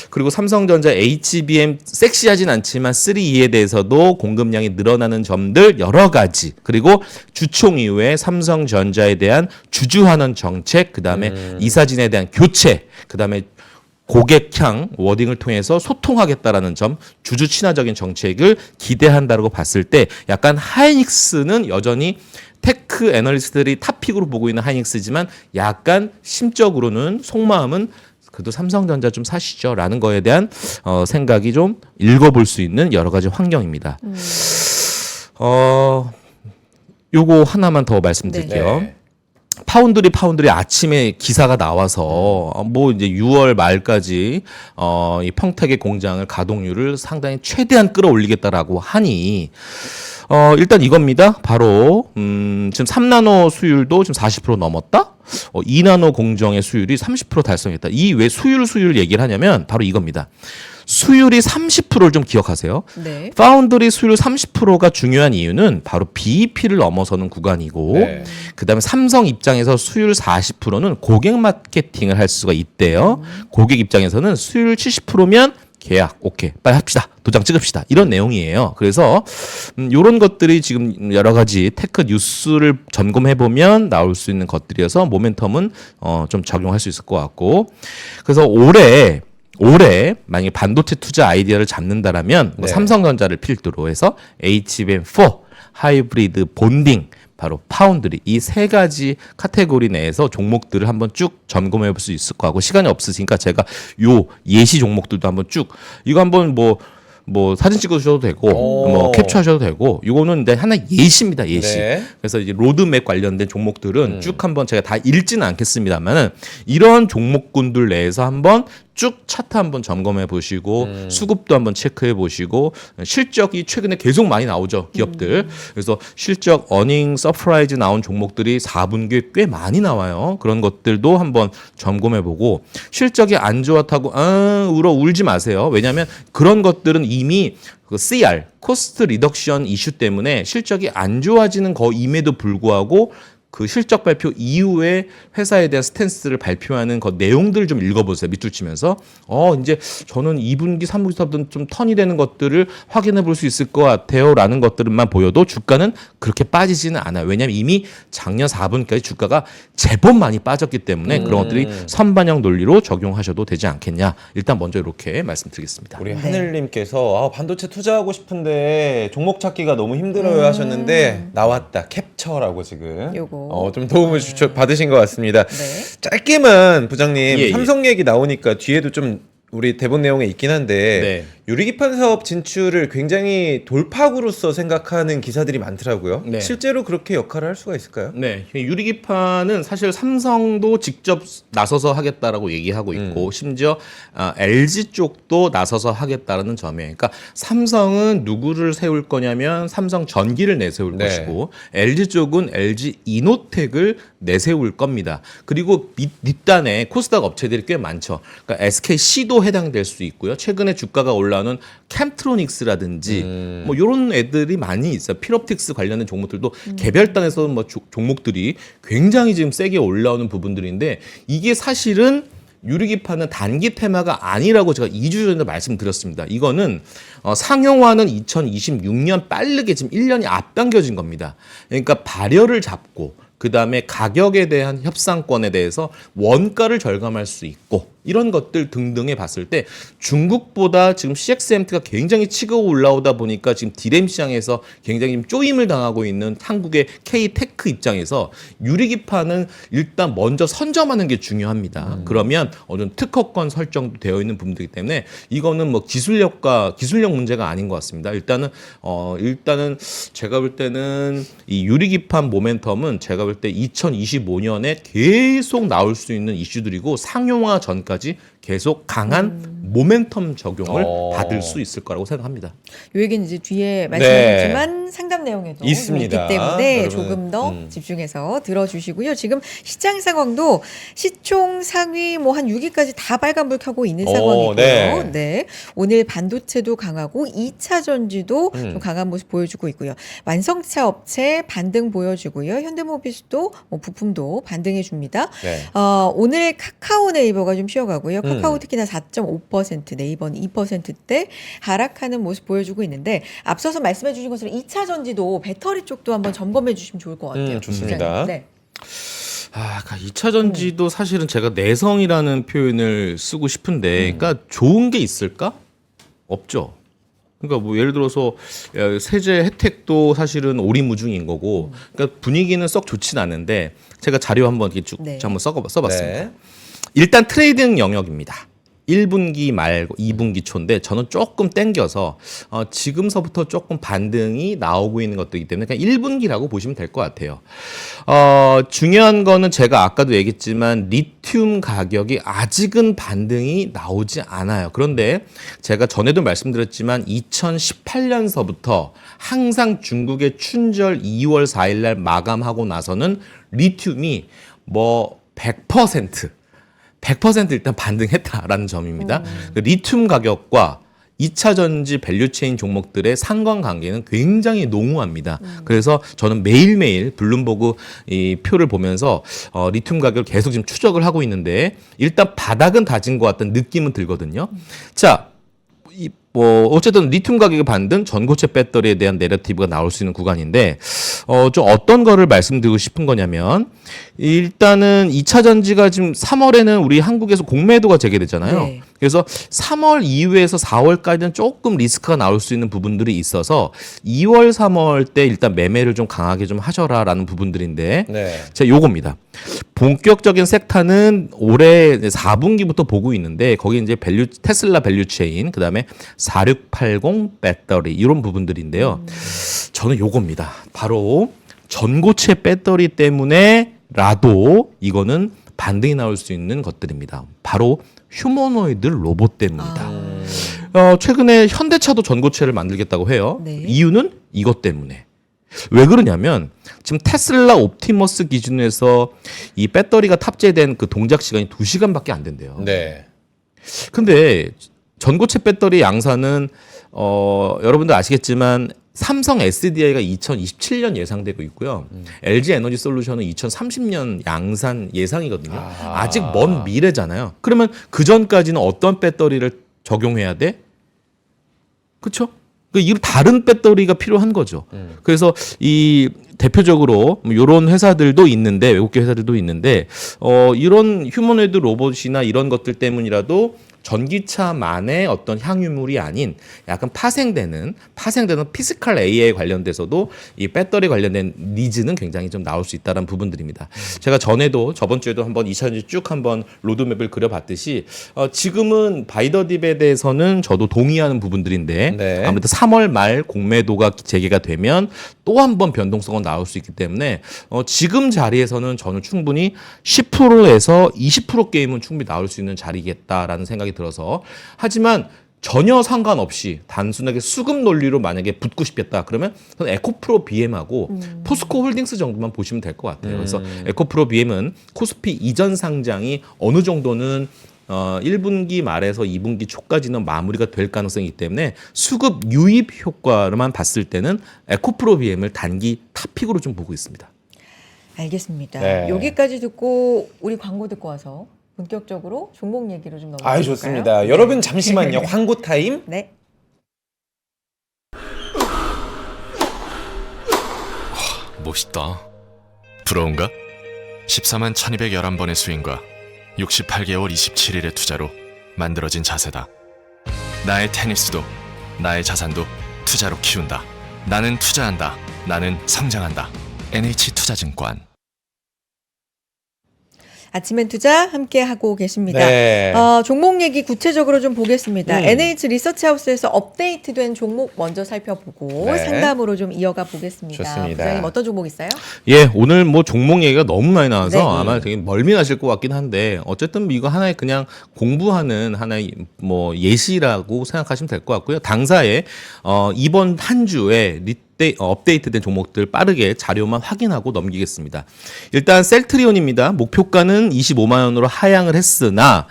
Speaker 3: 그리고 삼성전자 HBM 섹시하진 않지만 3E에 대해서도 공급량이 늘어나는 점들 여러 가지 그리고 주총 이후에 삼성전자에 대한 주주환원 정책 그다음에 이사진에 대한 교체 그다음에 고객향 워딩을 통해서 소통하겠다라는 점 주주 친화적인 정책을 기대한다고 봤을 때 약간 하이닉스는 여전히 테크 애널리스트들이 탑픽으로 보고 있는 하이닉스지만 약간 심적으로는 속마음은 그래도 삼성전자 좀 사시죠라는 거에 대한 생각이 좀 읽어볼 수 있는 여러 가지 환경입니다. 요거 하나만 더 말씀드릴게요.
Speaker 1: 네.
Speaker 3: 파운드리 아침에 기사가 나와서 뭐 이제 6월 말까지 이 펑텍의 공장을 가동률을 상당히 최대한 끌어올리겠다라고 하니 일단 이겁니다. 바로 지금 3나노 수율도 지금 40% 넘었다. 2나노 공정의 수율이 30% 달성했다. 이 왜 수율 얘기를 하냐면 바로 이겁니다. 수율이 30%를 좀 기억하세요.
Speaker 2: 네.
Speaker 3: 파운드리 수율 30%가 중요한 이유는 바로 BEP를 넘어서는 구간이고
Speaker 1: 네.
Speaker 3: 그다음에 삼성 입장에서 수율 40%는 고객 마케팅을 할 수가 있대요. 고객 입장에서는 수율 70%면 계약 오케이 빨리 합시다 도장 찍읍시다 이런 내용이에요. 그래서 이런 것들이 지금 여러 가지 테크 뉴스를 점검해 보면 나올 수 있는 것들이어서 모멘텀은 좀 적용할 수 있을 것 같고 그래서 올해 만약에 반도체 투자 아이디어를 잡는다라면 뭐
Speaker 1: 네.
Speaker 3: 삼성전자를 필두로 해서 HBM4 하이브리드 본딩 바로 파운드리 이 세 가지 카테고리 내에서 종목들을 한번 쭉 점검해 볼 수 있을 것 같고 시간이 없으니까 제가 요 예시 종목들도 한번 쭉 이거 한번 뭐 사진 찍으셔도 되고 뭐 캡처하셔도 되고 이거는 이제 하나 예시입니다. 예시.
Speaker 1: 네.
Speaker 3: 그래서 이제 로드맵 관련된 종목들은 쭉 한번 제가 다 읽지는 않겠습니다만은 이런 종목군들 내에서 한번 쭉 차트 한번 점검해 보시고 수급도 한번 체크해 보시고 실적이 최근에 계속 많이 나오죠 기업들 그래서 실적 어닝 서프라이즈 나온 종목들이 4분기에 꽤 많이 나와요 그런 것들도 한번 점검해 보고 실적이 안 좋았다고 울지 마세요 왜냐하면 그런 것들은 이미 그 CR 코스트 리덕션 이슈 때문에 실적이 안 좋아지는 거임에도 불구하고 그 실적 발표 이후에 회사에 대한 스탠스를 발표하는 그 내용들을 좀 읽어보세요. 밑줄 치면서 이제 저는 2분기, 3분기부터 좀 턴이 되는 것들을 확인해 볼 수 있을 것 같아요. 라는 것들만 보여도 주가는 그렇게 빠지지는 않아요. 왜냐하면 이미 작년 4분기까지 주가가 제법 많이 빠졌기 때문에 그런 것들이 선반영 논리로 적용하셔도 되지 않겠냐. 일단 먼저 이렇게 말씀드리겠습니다.
Speaker 1: 우리 하늘님께서 반도체 투자하고 싶은데 종목 찾기가 너무 힘들어요 하셨는데 나왔다 캡처라고 지금.
Speaker 2: 요거. 그렇죠.
Speaker 1: 좀 도움을 받으신 것 같습니다.
Speaker 2: 네.
Speaker 1: 짧게만 부장님
Speaker 3: 예.
Speaker 1: 삼성 얘기 나오니까 뒤에도 좀 우리 대본 내용에 있긴 한데
Speaker 3: 네.
Speaker 1: 유리기판 사업 진출을 굉장히 돌파구로서 생각하는 기사들이 많더라고요.
Speaker 3: 네.
Speaker 1: 실제로 그렇게 역할을 할 수가 있을까요?
Speaker 3: 네, 유리기판은 사실 삼성도 직접 나서서 하겠다라고 얘기하고 있고 심지어 LG 쪽도 나서서 하겠다라는 점이에요. 그러니까 삼성은 누구를 세울 거냐면 삼성 전기를 내세울
Speaker 1: 네.
Speaker 3: 것이고 LG 쪽은 LG 이노텍을 내세울 겁니다. 그리고 밑단에 코스닥 업체들이 꽤 많죠. 그러니까 SKC도 해당될 수 있고요. 최근에 주가가 올라오는 캠트로닉스라든지 뭐 이런 애들이 많이 있어요. 필옵틱스 관련된 종목들도 개별단에서 뭐 종목들이 굉장히 지금 세게 올라오는 부분들인데 이게 사실은 유리기판은 단기 테마가 아니라고 제가 2주 전에 말씀드렸습니다. 이거는 상용화는 2026년 빠르게 지금 1년이 앞당겨진 겁니다. 그러니까 발열을 잡고 그다음에 가격에 대한 협상권에 대해서 원가를 절감할 수 있고 이런 것들 등등에 봤을 때 중국보다 지금 CXMT가 굉장히 치고 올라오다 보니까 지금 디램 시장에서 굉장히 쪼임을 당하고 있는 한국의 K테크 입장에서 유리기판은 일단 먼저 선점하는 게 중요합니다. 그러면 어느 정도 특허권 설정도 되어 있는 부분들이기 때문에 이거는 뭐 기술력 문제가 아닌 것 같습니다. 일단은 제가 볼 때는 이 유리기판 모멘텀은 제가 볼 때 2025년에 계속 나올 수 있는 이슈들이고 상용화 전까지 계속 강한 모멘텀 적용을 받을 수 있을 거라고 생각합니다.
Speaker 2: 이 얘기는 이제 뒤에 말씀하셨지만 상담 내용에도
Speaker 1: 있습니다.
Speaker 2: 있기 때문에
Speaker 1: 여러분,
Speaker 2: 조금 더 집중해서 들어주시고요. 지금 시장 상황도 시총 상위 뭐 한 6위까지 다 빨간불 켜고 있는 상황이고요.
Speaker 1: 네.
Speaker 2: 네. 오늘 반도체도 강하고 2차 전지도 좀 강한 모습 보여주고 있고요. 완성차 업체 반등 보여주고요. 현대모비스도 뭐 부품도 반등해 줍니다.
Speaker 1: 네.
Speaker 2: 오늘 카카오 네이버가 좀 쉬어가고요. 카카오 특히나 4.5%, 네이버는 2%대 하락하는 모습 보여주고 있는데 앞서서 말씀해 주신 것처럼 2차 전지도 배터리 쪽도 한번 점검해 주시면 좋을 것 같아요.
Speaker 1: 좋습니다.
Speaker 2: 네.
Speaker 3: 그러니까 2차 전지도 사실은 제가 내성이라는 표현을 쓰고 싶은데, 그러니까 좋은 게 있을까? 없죠. 그러니까 뭐 예를 들어서 세제 혜택도 사실은 오리무중인 거고, 그러니까 분위기는 썩 좋진 않은데 제가 자료 한번 이렇게 쭉
Speaker 2: 네.
Speaker 3: 한번 써봤습니다.
Speaker 1: 네.
Speaker 3: 일단 트레이딩 영역입니다. 1분기 말고 2분기 초인데 저는 조금 땡겨서 지금서부터 조금 반등이 나오고 있는 것들이기 때문에 그냥 1분기라고 보시면 될 것 같아요. 중요한 거는 제가 아까도 얘기했지만 리튬 가격이 아직은 반등이 나오지 않아요. 그런데 제가 전에도 말씀드렸지만 2018년서부터 항상 중국의 춘절 2월 4일 날 마감하고 나서는 리튬이 뭐 100% 일단 반등했다라는 점입니다. 그 리튬 가격과 2차 전지 밸류체인 종목들의 상관관계는 굉장히 농후합니다. 그래서 저는 매일매일 블룸버그 이 표를 보면서 리튬 가격을 계속 지금 추적을 하고 있는데 일단 바닥은 다진 것 같다는 느낌은 들거든요. 자, 뭐 어쨌든 리튬 가격이 반등, 전고체 배터리에 대한 내러티브가 나올 수 있는 구간인데 좀 어떤 거를 말씀드리고 싶은 거냐면 일단은 2차 전지가 지금 3월에는 우리 한국에서 공매도가 재개되잖아요.
Speaker 2: 네.
Speaker 3: 그래서 3월 이후에서 4월까지는 조금 리스크가 나올 수 있는 부분들이 있어서 2월, 3월 때 일단 매매를 좀 강하게 좀 하셔라라는 부분들인데
Speaker 1: 네.
Speaker 3: 자, 요겁니다. 본격적인 섹터는 올해 4분기부터 보고 있는데 거기 이제 테슬라 밸류체인 그다음에 4680 배터리 이런 부분들인데요. 저는 요겁니다. 바로 전고체 배터리 때문에라도 이거는 반등이 나올 수 있는 것들입니다. 바로 휴머노이드 로봇 때문이다. 최근에 현대차도 전고체를 만들겠다고 해요.
Speaker 2: 네.
Speaker 3: 이유는 이것 때문에. 왜 그러냐면 지금 테슬라 옵티머스 기준에서 이 배터리가 탑재된 그 동작 시간이 2시간밖에 안 된대요.
Speaker 1: 네.
Speaker 3: 근데 전고체 배터리 양산은 여러분들 아시겠지만 삼성 SDI가 2027년 예상되고 있고요. LG 에너지 솔루션은 2030년 양산 예상이거든요. 아직 먼 미래잖아요. 그러면 그 전까지는 어떤 배터리를 적용해야 돼? 그렇죠? 이 다른 배터리가 필요한 거죠. 그래서 이 대표적으로 뭐 이런 회사들도 있는데 외국계 회사들도 있는데 이런 휴머노이드 로봇이나 이런 것들 때문이라도 전기차만의 어떤 향유물이 아닌 약간 파생되는 피지컬 AI 관련돼서도 이 배터리 관련된 니즈는 굉장히 좀 나올 수 있다는 부분들입니다. 제가 저번 주에도 한번 2000년 쭉 한번 로드맵을 그려봤듯이 지금은 바이더딥에 대해서는 저도 동의하는 부분들인데
Speaker 1: 네.
Speaker 3: 아무래도 3월 말 공매도가 재개가 되면 또 한 번 변동성은 나올 수 있기 때문에 지금 자리에서는 저는 충분히 10%에서 20% 게임은 충분히 나올 수 있는 자리겠다라는 생각이 들어서 하지만 전혀 상관없이 단순하게 수급 논리로 만약에 붙고 싶겠다 그러면 저는 에코프로 BM하고 포스코 홀딩스 정도만 보시면 될 것 같아요. 그래서 에코프로 BM은 코스피 이전 상장이 어느 정도는 1분기 말에서 2분기 초까지는 마무리가 될 가능성이 있기 때문에 수급 유입 효과로만 봤을 때는 에코프로 BM을 단기 탑픽으로 좀 보고 있습니다.
Speaker 2: 알겠습니다.
Speaker 1: 네.
Speaker 2: 여기까지 듣고 우리 광고 듣고 와서 본격적으로 종목 얘기로 좀 넘어가 볼까요?
Speaker 1: 좋습니다.
Speaker 2: 네.
Speaker 1: 여러분 잠시만요. 광고 타임.
Speaker 2: 네.
Speaker 4: 멋있다. 부러운가? 14만 1211번의 스윙과 68개월 27일의 투자로 만들어진 자세다. 나의 테니스도 나의 자산도 투자로 키운다. 나는 투자한다. 나는 성장한다. NH투자증권.
Speaker 2: 아침엔 투자 함께 하고 계십니다.
Speaker 1: 네.
Speaker 2: 종목 얘기 구체적으로 좀 보겠습니다. NH 리서치하우스에서 업데이트된 종목 먼저 살펴보고
Speaker 1: 네.
Speaker 2: 상담으로 좀 이어가 보겠습니다.
Speaker 1: 좋습니다.
Speaker 2: 부장님 어떤 종목 있어요?
Speaker 3: 예, 오늘 뭐 종목 얘기가 너무 많이 나와서
Speaker 2: 네.
Speaker 3: 아마 되게 멀미나실 것 같긴 한데 어쨌든 이거 하나의 그냥 공부하는 하나의 뭐 예시라고 생각하시면 될 것 같고요. 당사에 이번 한 주에 업데이트된 종목들 빠르게 자료만 확인하고 넘기겠습니다. 일단 셀트리온입니다. 목표가는 25만 원으로 하향을 했으나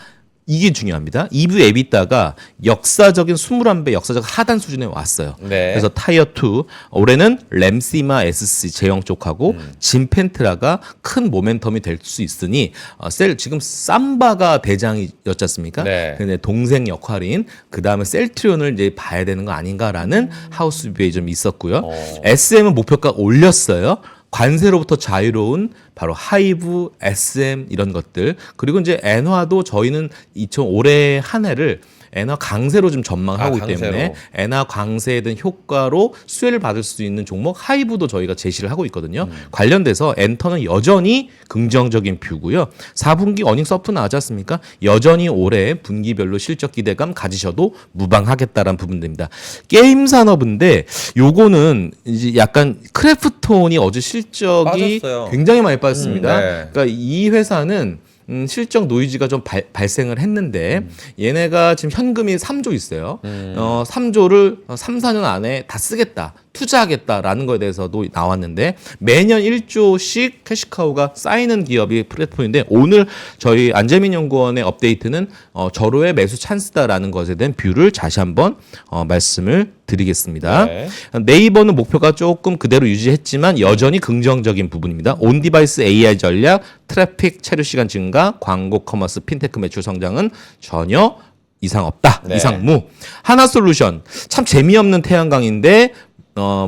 Speaker 3: 이게 중요합니다. EV 에비타가 역사적인 21배 역사적 하단 수준에 왔어요.
Speaker 1: 네.
Speaker 3: 그래서 타이어2 올해는 램시마 SC 제형 쪽하고 진펜트라가 큰 모멘텀이 될 수 있으니 지금 삼바가 대장이었지 않습니까?
Speaker 1: 네.
Speaker 3: 근데 동생 역할인 그 다음에 셀트리온을 이제 봐야 되는 거 아닌가라는 하우스 뷰에 좀 있었고요. SM은 목표가 올렸어요. 관세로부터 자유로운 바로 하이브, SM 이런 것들 그리고 이제 엔화도 저희는 올해 한 해를 엔화 강세로 좀 전망하고 있기
Speaker 1: 강세로.
Speaker 3: 때문에 엔화 강세에 대한 효과로 수혜를 받을 수 있는 종목 하이브도 저희가 제시를 하고 있거든요. 관련돼서 엔터는 여전히 긍정적인 뷰고요. 4분기 어닝스 어프 나왔지 않습니까? 여전히 올해 분기별로 실적 기대감 가지셔도 무방하겠다라는 부분입니다. 게임 산업인데 요거는 이제 약간 크래프톤이 어제 실적이
Speaker 1: 빠졌어요.
Speaker 3: 굉장히 많이 빠졌습니다.
Speaker 1: 네.
Speaker 3: 그러니까 이 회사는 실적 노이즈가 좀 발생을 했는데 얘네가 지금 현금이 3조 있어요. 3조를 3, 4년 안에 다 쓰겠다. 투자하겠다라는 거에 대해서도 나왔는데 매년 1조씩 캐시카우가 쌓이는 기업이 플랫폼인데 오늘 저희 안재민 연구원의 업데이트는 절호의 매수 찬스다라는 것에 대한 뷰를 다시 한번 말씀을 드리겠습니다.
Speaker 1: 네.
Speaker 3: 네이버는 목표가 조금 그대로 유지했지만 여전히 긍정적인 부분입니다. 온디바이스 AI 전략, 트래픽 체류 시간 증가, 광고 커머스, 핀테크 매출 성장은 전혀 이상 없다.
Speaker 1: 네.
Speaker 3: 이상무. 하나솔루션 참 재미없는 태양광인데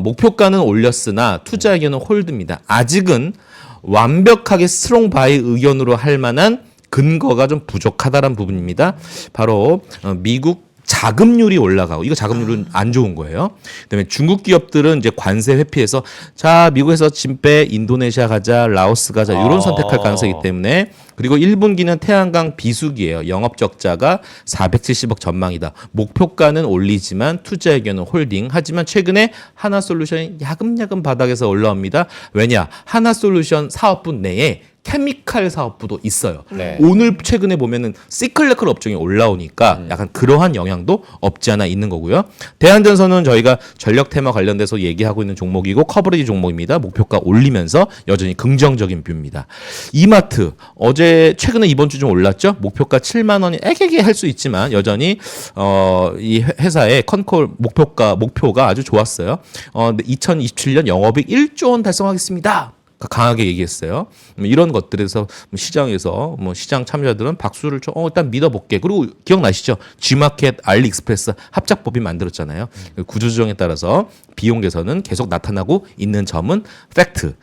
Speaker 3: 목표가는 올렸으나 투자 의견은 홀드입니다. 아직은 완벽하게 스트롱 바이 의견으로 할 만한 근거가 좀 부족하다는 부분입니다. 바로 미국 자금률이 올라가고 이거 자금률은 안 좋은 거예요. 그다음에 중국 기업들은 이제 관세 회피해서 자 미국에서 진 빼 인도네시아 가자 라오스 가자 이런 선택할 가능성이기 때문에 그리고 1분기는 태양광 비수기예요. 영업 적자가 470억 전망이다. 목표가는 올리지만 투자 의견은 홀딩. 하지만 최근에 하나솔루션이 야금야금 바닥에서 올라옵니다. 왜냐? 하나솔루션 사업부 내에 케미칼 사업부도 있어요.
Speaker 1: 네.
Speaker 3: 오늘 최근에 보면은 시클레클 업종이 올라오니까 약간 그러한 영향도 없지 않아 있는 거고요. 대한전선은 저희가 전력 테마 관련돼서 얘기하고 있는 종목이고 커버리지 종목입니다. 목표가 올리면서 여전히 긍정적인 뷰입니다. 이마트 어제 최근에 이번 주 좀 올랐죠. 목표가 7만 원이 애기게 할 수 있지만 여전히 이 회사의 컨콜 목표가 아주 좋았어요. 2027년 영업이익 1조 원 달성하겠습니다. 강하게 얘기했어요. 이런 것들에서 시장에서 시장 참여자들은 박수를 쳐 일단 믿어볼게. 그리고 기억나시죠? G마켓, 알리익스프레스 합작법이 만들었잖아요. 구조조정에 따라서 비용 개선은 계속 나타나고 있는 점은 팩트.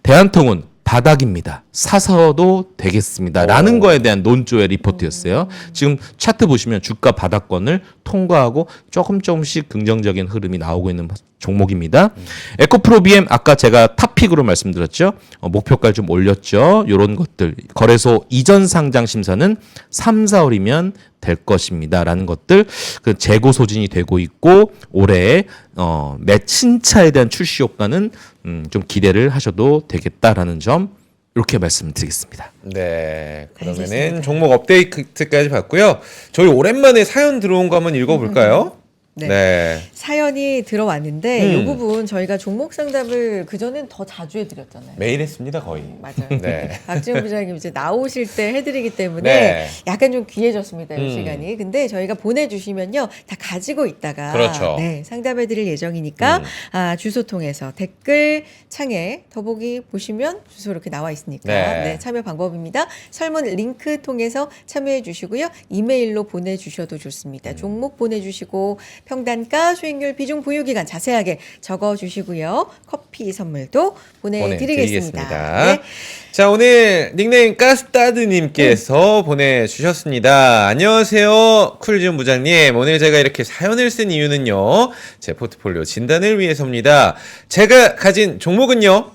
Speaker 3: 대한통운 바닥입니다. 사서도 되겠습니다. 라는 거에 대한 논조의 리포트였어요. 지금 차트 보시면 주가 바닥권을 통과하고 조금씩 긍정적인 흐름이 나오고 있는 종목입니다. 에코프로비엠 아까 제가 탑픽으로 말씀드렸죠. 목표가를 좀 올렸죠. 이런 것들. 거래소 이전 상장 심사는 3, 4월이면 될 것입니다. 라는 것들 그 재고 소진이 되고 있고 올해 신차에 대한 출시 효과는 좀 기대를 하셔도 되겠다라는 점 이렇게 말씀드리겠습니다.
Speaker 1: 네. 그러면은
Speaker 2: 알겠습니다.
Speaker 1: 종목 업데이트까지 봤고요. 저희 오랜만에 사연 들어온 거 한번 읽어볼까요?
Speaker 2: 네.
Speaker 1: 네.
Speaker 2: 사연이 들어왔는데 이
Speaker 1: 음.
Speaker 2: 부분 저희가 종목 상담을 그전엔 더 자주 해드렸잖아요.
Speaker 1: 매일 했습니다, 거의.
Speaker 2: 맞아요.
Speaker 1: 네.
Speaker 2: 박지원 부장님 이제 나오실 때 해드리기 때문에
Speaker 1: 네.
Speaker 2: 약간 좀 귀해졌습니다. 이
Speaker 1: 음.
Speaker 2: 시간이. 근데 저희가 보내주시면요 다 가지고 있다가
Speaker 1: 그렇죠.
Speaker 2: 네, 상담해드릴 예정이니까 주소 통해서 댓글 창에 더보기 보시면 주소 이렇게 나와 있으니까
Speaker 1: 네.
Speaker 2: 네, 참여 방법입니다. 설문 링크 통해서 참여해 주시고요. 이메일로 보내주셔도 좋습니다. 종목 보내주시고 평단가, 수익률, 비중, 보유기간 자세하게 적어주시고요. 커피 선물도 보내드리겠습니다. 네.
Speaker 1: 자, 오늘 닉네임 가스따드님께서 보내주셨습니다. 안녕하세요, 쿨지훈 부장님. 오늘 제가 이렇게 사연을 쓴 이유는요, 제 포트폴리오 진단을 위해서입니다. 제가 가진 종목은요,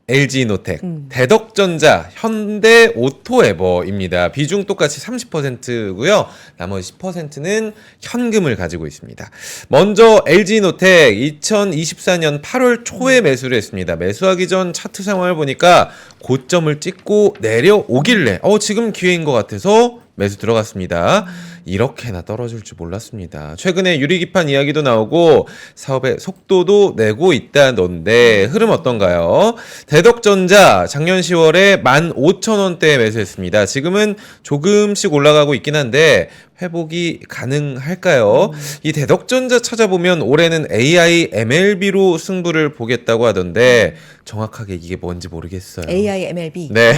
Speaker 1: LG이노텍, 대덕전자, 현대오토에버입니다. 비중 똑같이 30%고요. 나머지 10%는 현금을 가지고 있습니다. 먼저 LG이노텍 2024년 8월 초에 매수를 했습니다. 매수하기 전 차트 상황을 보니까 고점을 찍고 내려오길래 지금 기회인 것 같아서 매수 들어갔습니다. 이렇게나 떨어질 줄 몰랐습니다. 최근에 유리기판 이야기도 나오고 사업의 속도도 내고 있다던데 흐름 어떤가요? 대덕전자 작년 10월에 15,000원대에 매수했습니다. 지금은 조금씩 올라가고 있긴 한데 회복이 가능할까요? 이 대덕전자 찾아보면 올해는 AI, MLB로 승부를 보겠다고 하던데 정확하게 이게 뭔지 모르겠어요.
Speaker 2: AI, MLB.
Speaker 1: 네.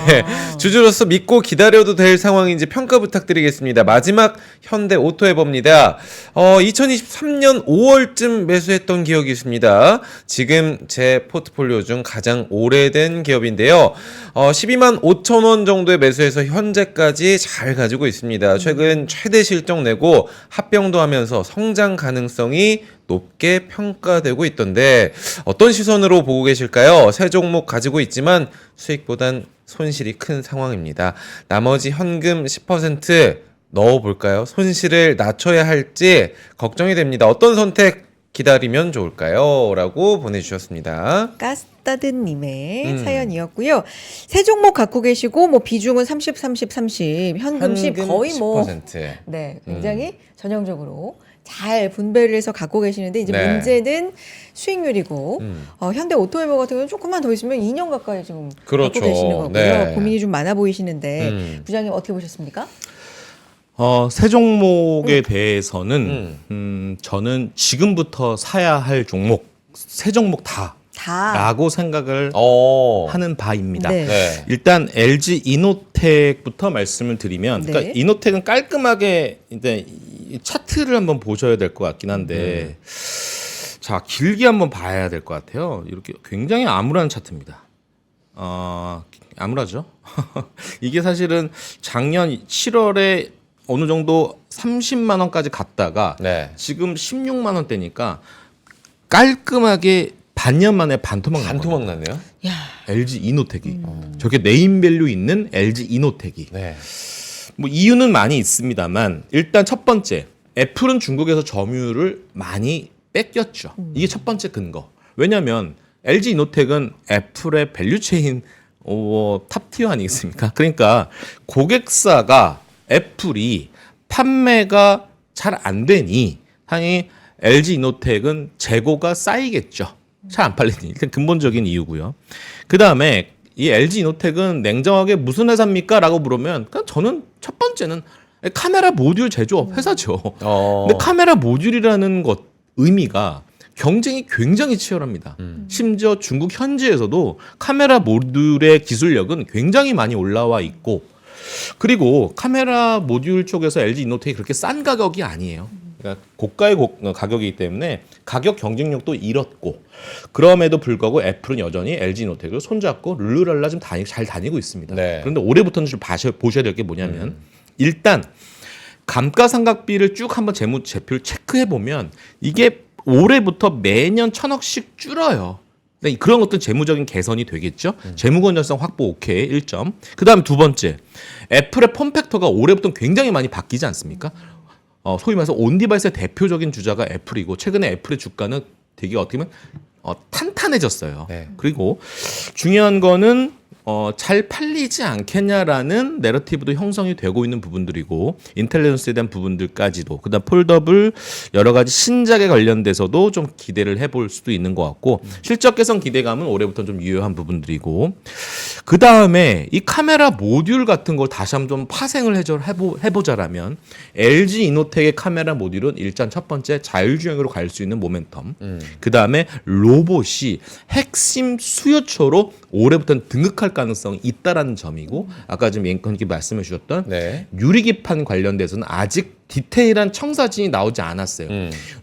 Speaker 1: 주주로서 믿고 기다려도 될 상황인지 평가 부탁드리겠습니다. 마지막 현대오토에버입니다. 2023년 5월쯤 매수했던 기억이 있습니다. 지금 제 포트폴리오 중 가장 오래된 기업인데요. 12만 5천 원 정도에 매수해서 현재까지 잘 가지고 있습니다. 최근 최대 실적 내고 합병도 하면서 성장 가능성이 높게 평가되고 있던데 어떤 시선으로 보고 계실까요? 새 종목 가지고 있지만 수익보단 손실이 큰 상황입니다. 나머지 현금 10% 넣어볼까요? 손실을 낮춰야 할지 걱정이 됩니다. 어떤 선택 기다리면 좋을까요? 라고 보내주셨습니다.
Speaker 2: 가스따드님의 사연이었고요. 새 종목 갖고 계시고 뭐 비중은 30, 30, 30, 현금 10 거의
Speaker 1: 10%.
Speaker 2: 네, 굉장히 전형적으로 잘 분배를 해서 갖고 계시는데 이제
Speaker 1: 네.
Speaker 2: 문제는 수익률이고 현대오토에버 같은 경우는 조금만 더 있으면 2년 가까이 지금
Speaker 1: 그렇죠.
Speaker 2: 갖고 계시는 거고요.
Speaker 1: 네.
Speaker 2: 고민이 좀 많아 보이시는데 부장님 어떻게 보셨습니까?
Speaker 3: 새 종목에 대해서는 저는 지금부터 사야 할 종목, 새 종목 다라고 생각을 하는 바입니다.
Speaker 2: 네.
Speaker 1: 네.
Speaker 3: 일단 LG 이노텍부터 말씀을 드리면,
Speaker 2: 네.
Speaker 3: 그러니까 이노텍은 깔끔하게 이제 이 차트를 한번 보셔야 될 것 같긴 한데, 자 길게 한번 봐야 될 것 같아요. 이렇게 굉장히 암울한 차트입니다. 암울하죠. 이게 사실은 작년 7월에 어느 정도 30만 원까지 갔다가
Speaker 1: 네.
Speaker 3: 지금 16만 원대니까 깔끔하게 반년 만에 반토막 난 거예요.
Speaker 1: 반토막 났네요.
Speaker 2: 야,
Speaker 3: LG 이노텍이 저게 네임밸류 있는 LG 이노텍이
Speaker 1: 네.
Speaker 3: 뭐 이유는 많이 있습니다만 일단 첫 번째 애플은 중국에서 점유율을 많이 뺏겼죠. 이게 첫 번째 근거. 왜냐하면 LG 이노텍은 애플의 밸류체인 탑티어 아니겠습니까? 그러니까 고객사가 애플이 판매가 잘 안 되니 당연히 LG 이노텍은 재고가 쌓이겠죠. 잘 안 팔리니 일단 근본적인 이유고요. 그 다음에 이 LG 이노텍은 냉정하게 무슨 회사입니까? 라고 물으면 그러니까 저는 첫 번째는 카메라 모듈 제조업 회사죠. 근데 카메라 모듈이라는 것 의미가 경쟁이 굉장히 치열합니다. 심지어 중국 현지에서도 카메라 모듈의 기술력은 굉장히 많이 올라와 있고, 그리고 카메라 모듈 쪽에서 LG 이노텍이 그렇게 싼 가격이 아니에요. 그러니까 고가의 가격이기 때문에 가격 경쟁력도 잃었고, 그럼에도 불구하고 애플은 여전히 LG 이노텍을 손잡고 룰루랄라 좀 잘 다니고 있습니다.
Speaker 1: 네.
Speaker 3: 그런데 올해부터는 좀 보셔야 될 게 뭐냐면 일단 감가상각비를 쭉 한번 재무제표를 체크해 보면 이게 올해부터 매년 1,000억씩 줄어요. 그런 것도 재무적인 개선이 되겠죠. 재무 건전성 확보 오케이 1점. 그다음 두 번째, 애플의 폼팩터가 올해부터 굉장히 많이 바뀌지 않습니까? 소위 말해서 온디바이스의 대표적인 주자가 애플이고, 최근에 애플의 주가는 되게 어떻게 보면 탄탄해졌어요.
Speaker 1: 네.
Speaker 3: 그리고 중요한 거는 잘 팔리지 않겠냐라는 내러티브도 형성이 되고 있는 부분들이고, 인텔리전스에 대한 부분들까지도, 그다음 폴더블 여러 가지 신작에 관련돼서도 좀 기대를 해볼 수도 있는 것 같고, 실적 개선 기대감은 올해부터 좀 유효한 부분들이고, 그 다음에 이 카메라 모듈 같은 걸 다시 한번 좀 파생을 해보자라면 LG 이노텍의 카메라 모듈은 일단 첫 번째 자율주행으로 갈 수 있는 모멘텀, 그 다음에 로봇이 핵심 수요처로 올해부터는 등극할 가능성이 있다라는 점이고, 아까 좀 앵커님께 말씀해 주셨던
Speaker 1: 네.
Speaker 3: 유리기판 관련돼서는 아직 디테일한 청사진이 나오지 않았어요.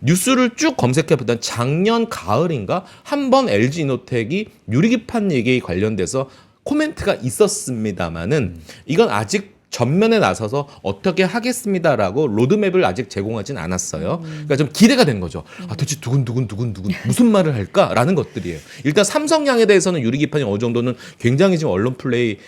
Speaker 3: 뉴스를 쭉 검색해보던 작년 가을인가 한번 LG 이노텍이 유리기판 얘기에 관련돼서 코멘트가 있었습니다만은 이건 아직 전면에 나서서 어떻게 하겠습니다라고 로드맵을 아직 제공하진 않았어요. 그러니까 좀 기대가 된 거죠. 도대체 두근두근 무슨 말을 할까라는 것들이에요. 일단 삼성양에 대해서는 유리기판이 어느 정도는 굉장히 지금 언론이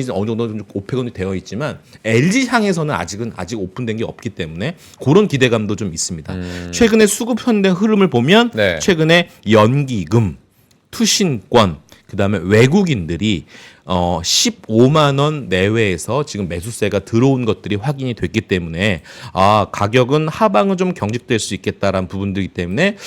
Speaker 3: 어느 정도 좀 오픈이 되어 있지만, LG 향에서는 아직 오픈된 게 없기 때문에 그런 기대감도 좀 있습니다. 최근에 수급현대 흐름을 보면
Speaker 1: 네.
Speaker 3: 최근에 연기금, 투신권, 그다음에 외국인들이 15만 원 내외에서 지금 매수세가 들어온 것들이 확인이 됐기 때문에 가격은 하방은 좀 경직될 수 있겠다라는 부분들이기 때문에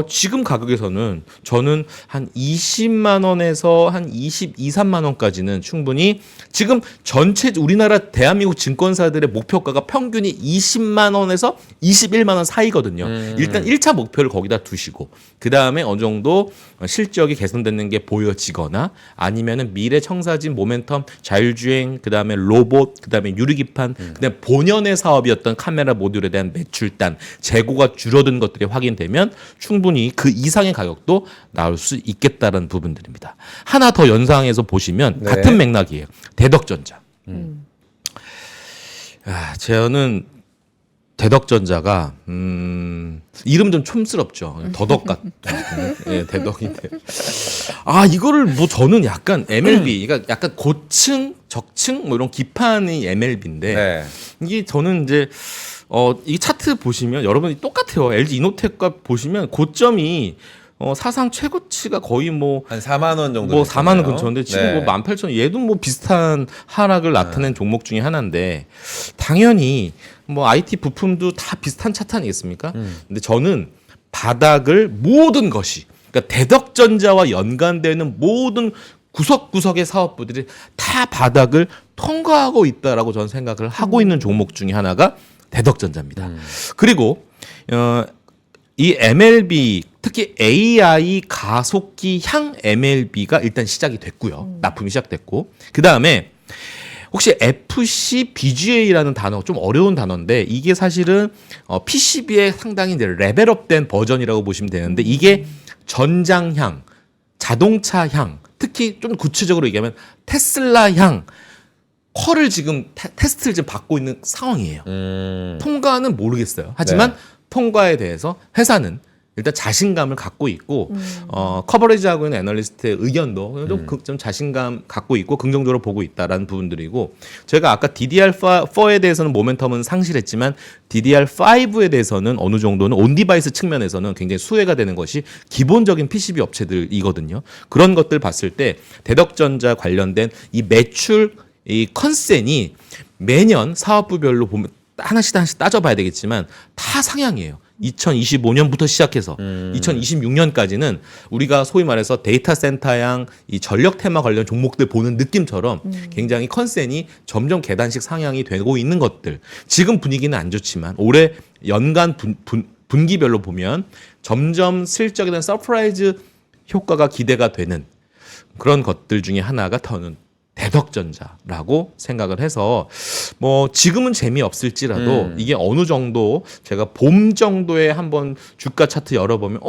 Speaker 3: 지금 가격에서는 저는 한 20만 원에서 한 22, 3만 원까지는 충분히, 지금 전체 우리나라 대한민국 증권사들의 목표가가 평균이 20만 원에서 21만 원 사이거든요. 일단 1차 목표를 거기다 두시고, 그 다음에 어느 정도 실적이 개선되는 게 보여지거나, 아니면은 미래 청사진 모멘텀, 자율주행, 그 다음에 로봇, 그 다음에 유리기판, 그 다음에 본연의 사업이었던 카메라 모듈에 대한 매출단, 재고가 줄어든 것들이 확인되면 충분히 그 이상의 가격도 나올 수 있겠다는 부분들입니다. 하나 더 연상해서 보시면
Speaker 1: 네.
Speaker 3: 같은 맥락이에요. 대덕전자. 저는 대덕전자가 이름 좀 촌스럽죠. 더덕 같은 예, 대덕인데. 이거를 뭐 저는 약간 MLB, 그러니까 약간 고층, 적층 뭐 이런 기판의 MLB인데
Speaker 1: 네.
Speaker 3: 이게 저는 이제 이 차트 보시면 여러분이 똑같아요. LG 이노텍과 보시면 고점이 사상 최고치가 거의 뭐
Speaker 1: 한 4만 원 정도.
Speaker 3: 뭐 4만 원
Speaker 1: 됐잖아요.
Speaker 3: 근처인데 지금
Speaker 1: 네.
Speaker 3: 뭐 18,000원, 얘도 뭐 비슷한 하락을 나타낸 종목 중에 하나인데, 당연히 뭐 IT 부품도 다 비슷한 차트 아니겠습니까? 근데 저는 바닥을 모든 것이, 그러니까 대덕전자와 연관되는 모든 구석구석의 사업부들이 다 바닥을 통과하고 있다라고 저는 생각을 하고 있는 종목 중에 하나가 대덕전자입니다. 그리고 이 MLB, 특히 AI 가속기 향 MLB가 일단 시작이 됐고요. 납품이 시작됐고, 그 다음에 혹시 FC BGA라는 단어, 좀 어려운 단어인데 이게 사실은 PCB의 상당히 이제 레벨업된 버전이라고 보시면 되는데, 이게 전장향, 자동차향, 특히 좀 구체적으로 얘기하면 테슬라향 퀄을 지금 테스트를 지금 받고 있는 상황이에요. 통과는 모르겠어요. 하지만
Speaker 1: 네.
Speaker 3: 통과에 대해서 회사는 일단 자신감을 갖고 있고, 커버리지하고 있는 애널리스트의 의견도 좀 자신감 갖고 있고 긍정적으로 보고 있다라는 부분들이고, 제가 아까 DDR4에 대해서는 모멘텀은 상실했지만 DDR5에 대해서는 어느 정도는 온디바이스 측면에서는 굉장히 수혜가 되는 것이 기본적인 PCB 업체들이거든요. 그런 것들 봤을 때 대덕전자 관련된 이 매출 이 컨센이 매년 사업부별로 보면 하나씩 따져봐야 되겠지만 다 상향이에요. 2025년부터 시작해서 2026년까지는 우리가 소위 말해서 데이터 센터양 이 전력 테마 관련 종목들 보는 느낌처럼 굉장히 컨센이 점점 계단식 상향이 되고 있는 것들. 지금 분위기는 안 좋지만 올해 연간 분기별로 보면 점점 실적에 대한 서프라이즈 효과가 기대가 되는 그런 것들 중에 하나가 더는 대덕전자라고 생각을 해서 뭐 지금은 재미없을지라도 이게 어느 정도 제가 봄 정도에 한번 주가 차트 열어보면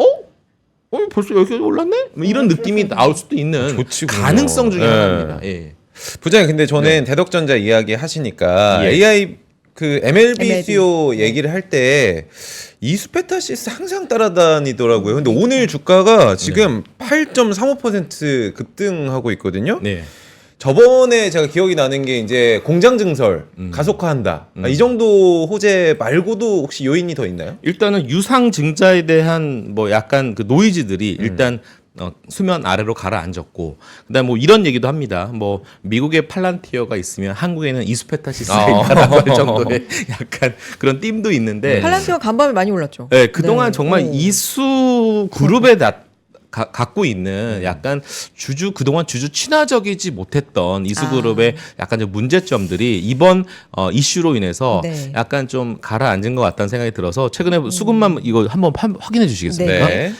Speaker 3: 벌써 여기 올랐네? 뭐 이런 느낌이 나올 수도 있는
Speaker 1: 좋지군요.
Speaker 3: 가능성 중에
Speaker 1: 네.
Speaker 3: 하나입니다. 예.
Speaker 1: 부장님 근데 저는 대덕전자 이야기 하시니까
Speaker 3: 예.
Speaker 1: AI 그 MLB 수요 얘기를 할 때 이수페타시스 항상 따라다니더라고요. 근데 오늘 주가가 지금 8.35% 급등하고 있거든요.
Speaker 3: 네.
Speaker 1: 저번에 제가 기억이 나는 게 이제 공장 증설 가속화한다. 이 정도 호재 말고도 혹시 요인이 더 있나요?
Speaker 3: 일단은 유상 증자에 대한 뭐 약간 그 노이즈들이 일단 수면 아래로 가라앉았고, 그다음 뭐 이런 얘기도 합니다. 뭐 미국에 팔란티어가 있으면 한국에는 이수페타시스가 있다라고 할 정도의 약간 그런 띵도 있는데,
Speaker 2: 팔란티어 간밤에 많이 올랐죠.
Speaker 3: 네, 그동안
Speaker 2: 네.
Speaker 3: 정말
Speaker 2: 오.
Speaker 3: 이수 그룹에 갖고 있는 약간 그동안 주주 친화적이지 못했던 이수그룹의 약간 좀 문제점들이 이번 이슈로 인해서
Speaker 2: 네.
Speaker 3: 약간 좀 가라앉은 것 같다는 생각이 들어서 최근에 수급만 이거 한번 확인해 주시겠습니까?
Speaker 1: 네.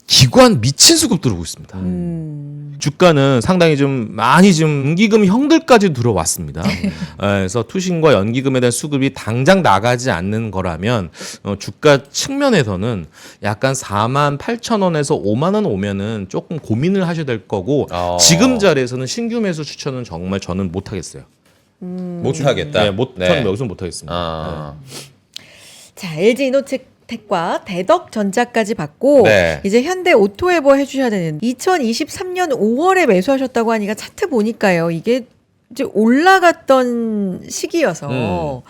Speaker 3: 기관 미친 수급 들어오고 있습니다. 주가는 상당히 좀 많이 좀 연기금 형들까지 들어왔습니다. 그래서 투신과 연기금에 대한 수급이 당장 나가지 않는 거라면 주가 측면에서는 약간 48,000원에서 5만 원 오면은 조금 고민을 하셔야 될 거고 지금 자리에서는 신규 매수 추천은 정말 저는 못 하겠어요.
Speaker 1: 못 하겠다.
Speaker 3: 네, 저는 여기서 못 하겠습니다.
Speaker 1: 아.
Speaker 2: 자, LG 이노텍과 대덕전자까지 받고
Speaker 1: 네.
Speaker 2: 이제 현대 오토에버 해주셔야 되는 2023년 5월에 매수하셨다고 하니까 차트 보니까요. 이게 이제 올라갔던 시기여서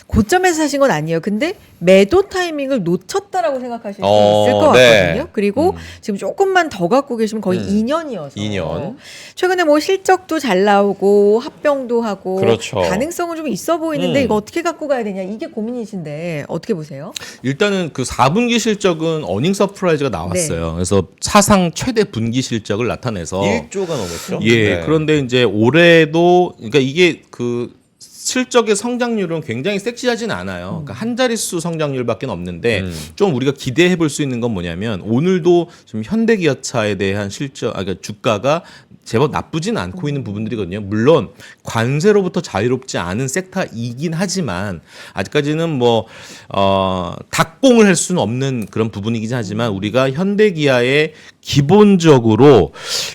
Speaker 2: 고점에서 사신 건 아니에요. 근데 매도 타이밍을 놓쳤다라고 생각하실 수 있을 것
Speaker 1: 네.
Speaker 2: 같거든요. 그리고 지금 조금만 더 갖고 계시면 거의 2년이어서
Speaker 1: 2년.
Speaker 2: 최근에 뭐 실적도 잘 나오고 합병도 하고
Speaker 1: 그렇죠.
Speaker 2: 가능성은 좀 있어 보이는데 이거 어떻게 갖고 가야 되냐 이게 고민이신데 어떻게 보세요?
Speaker 3: 일단은 그 4분기 실적은 어닝 서프라이즈가 나왔어요. 그래서 사상 최대 분기 실적을 나타내서
Speaker 1: 1조가 넘었죠.
Speaker 3: 예.
Speaker 1: 네.
Speaker 3: 그런데 이제 올해도 그러니까 이게 그 실적의 성장률은 굉장히 섹시하진 않아요. 그러니까 한 자릿수 성장률밖에 없는데 좀 우리가 기대해 볼 수 있는 건 뭐냐면 오늘도 지금 현대기아차에 대한 그러니까 주가가 제법 나쁘진 않고 있는 부분들이거든요. 물론 관세로부터 자유롭지 않은 섹터이긴 하지만 아직까지는 뭐 닭공을 할 수는 없는 그런 부분이긴 하지만 우리가 현대기아의 기본적으로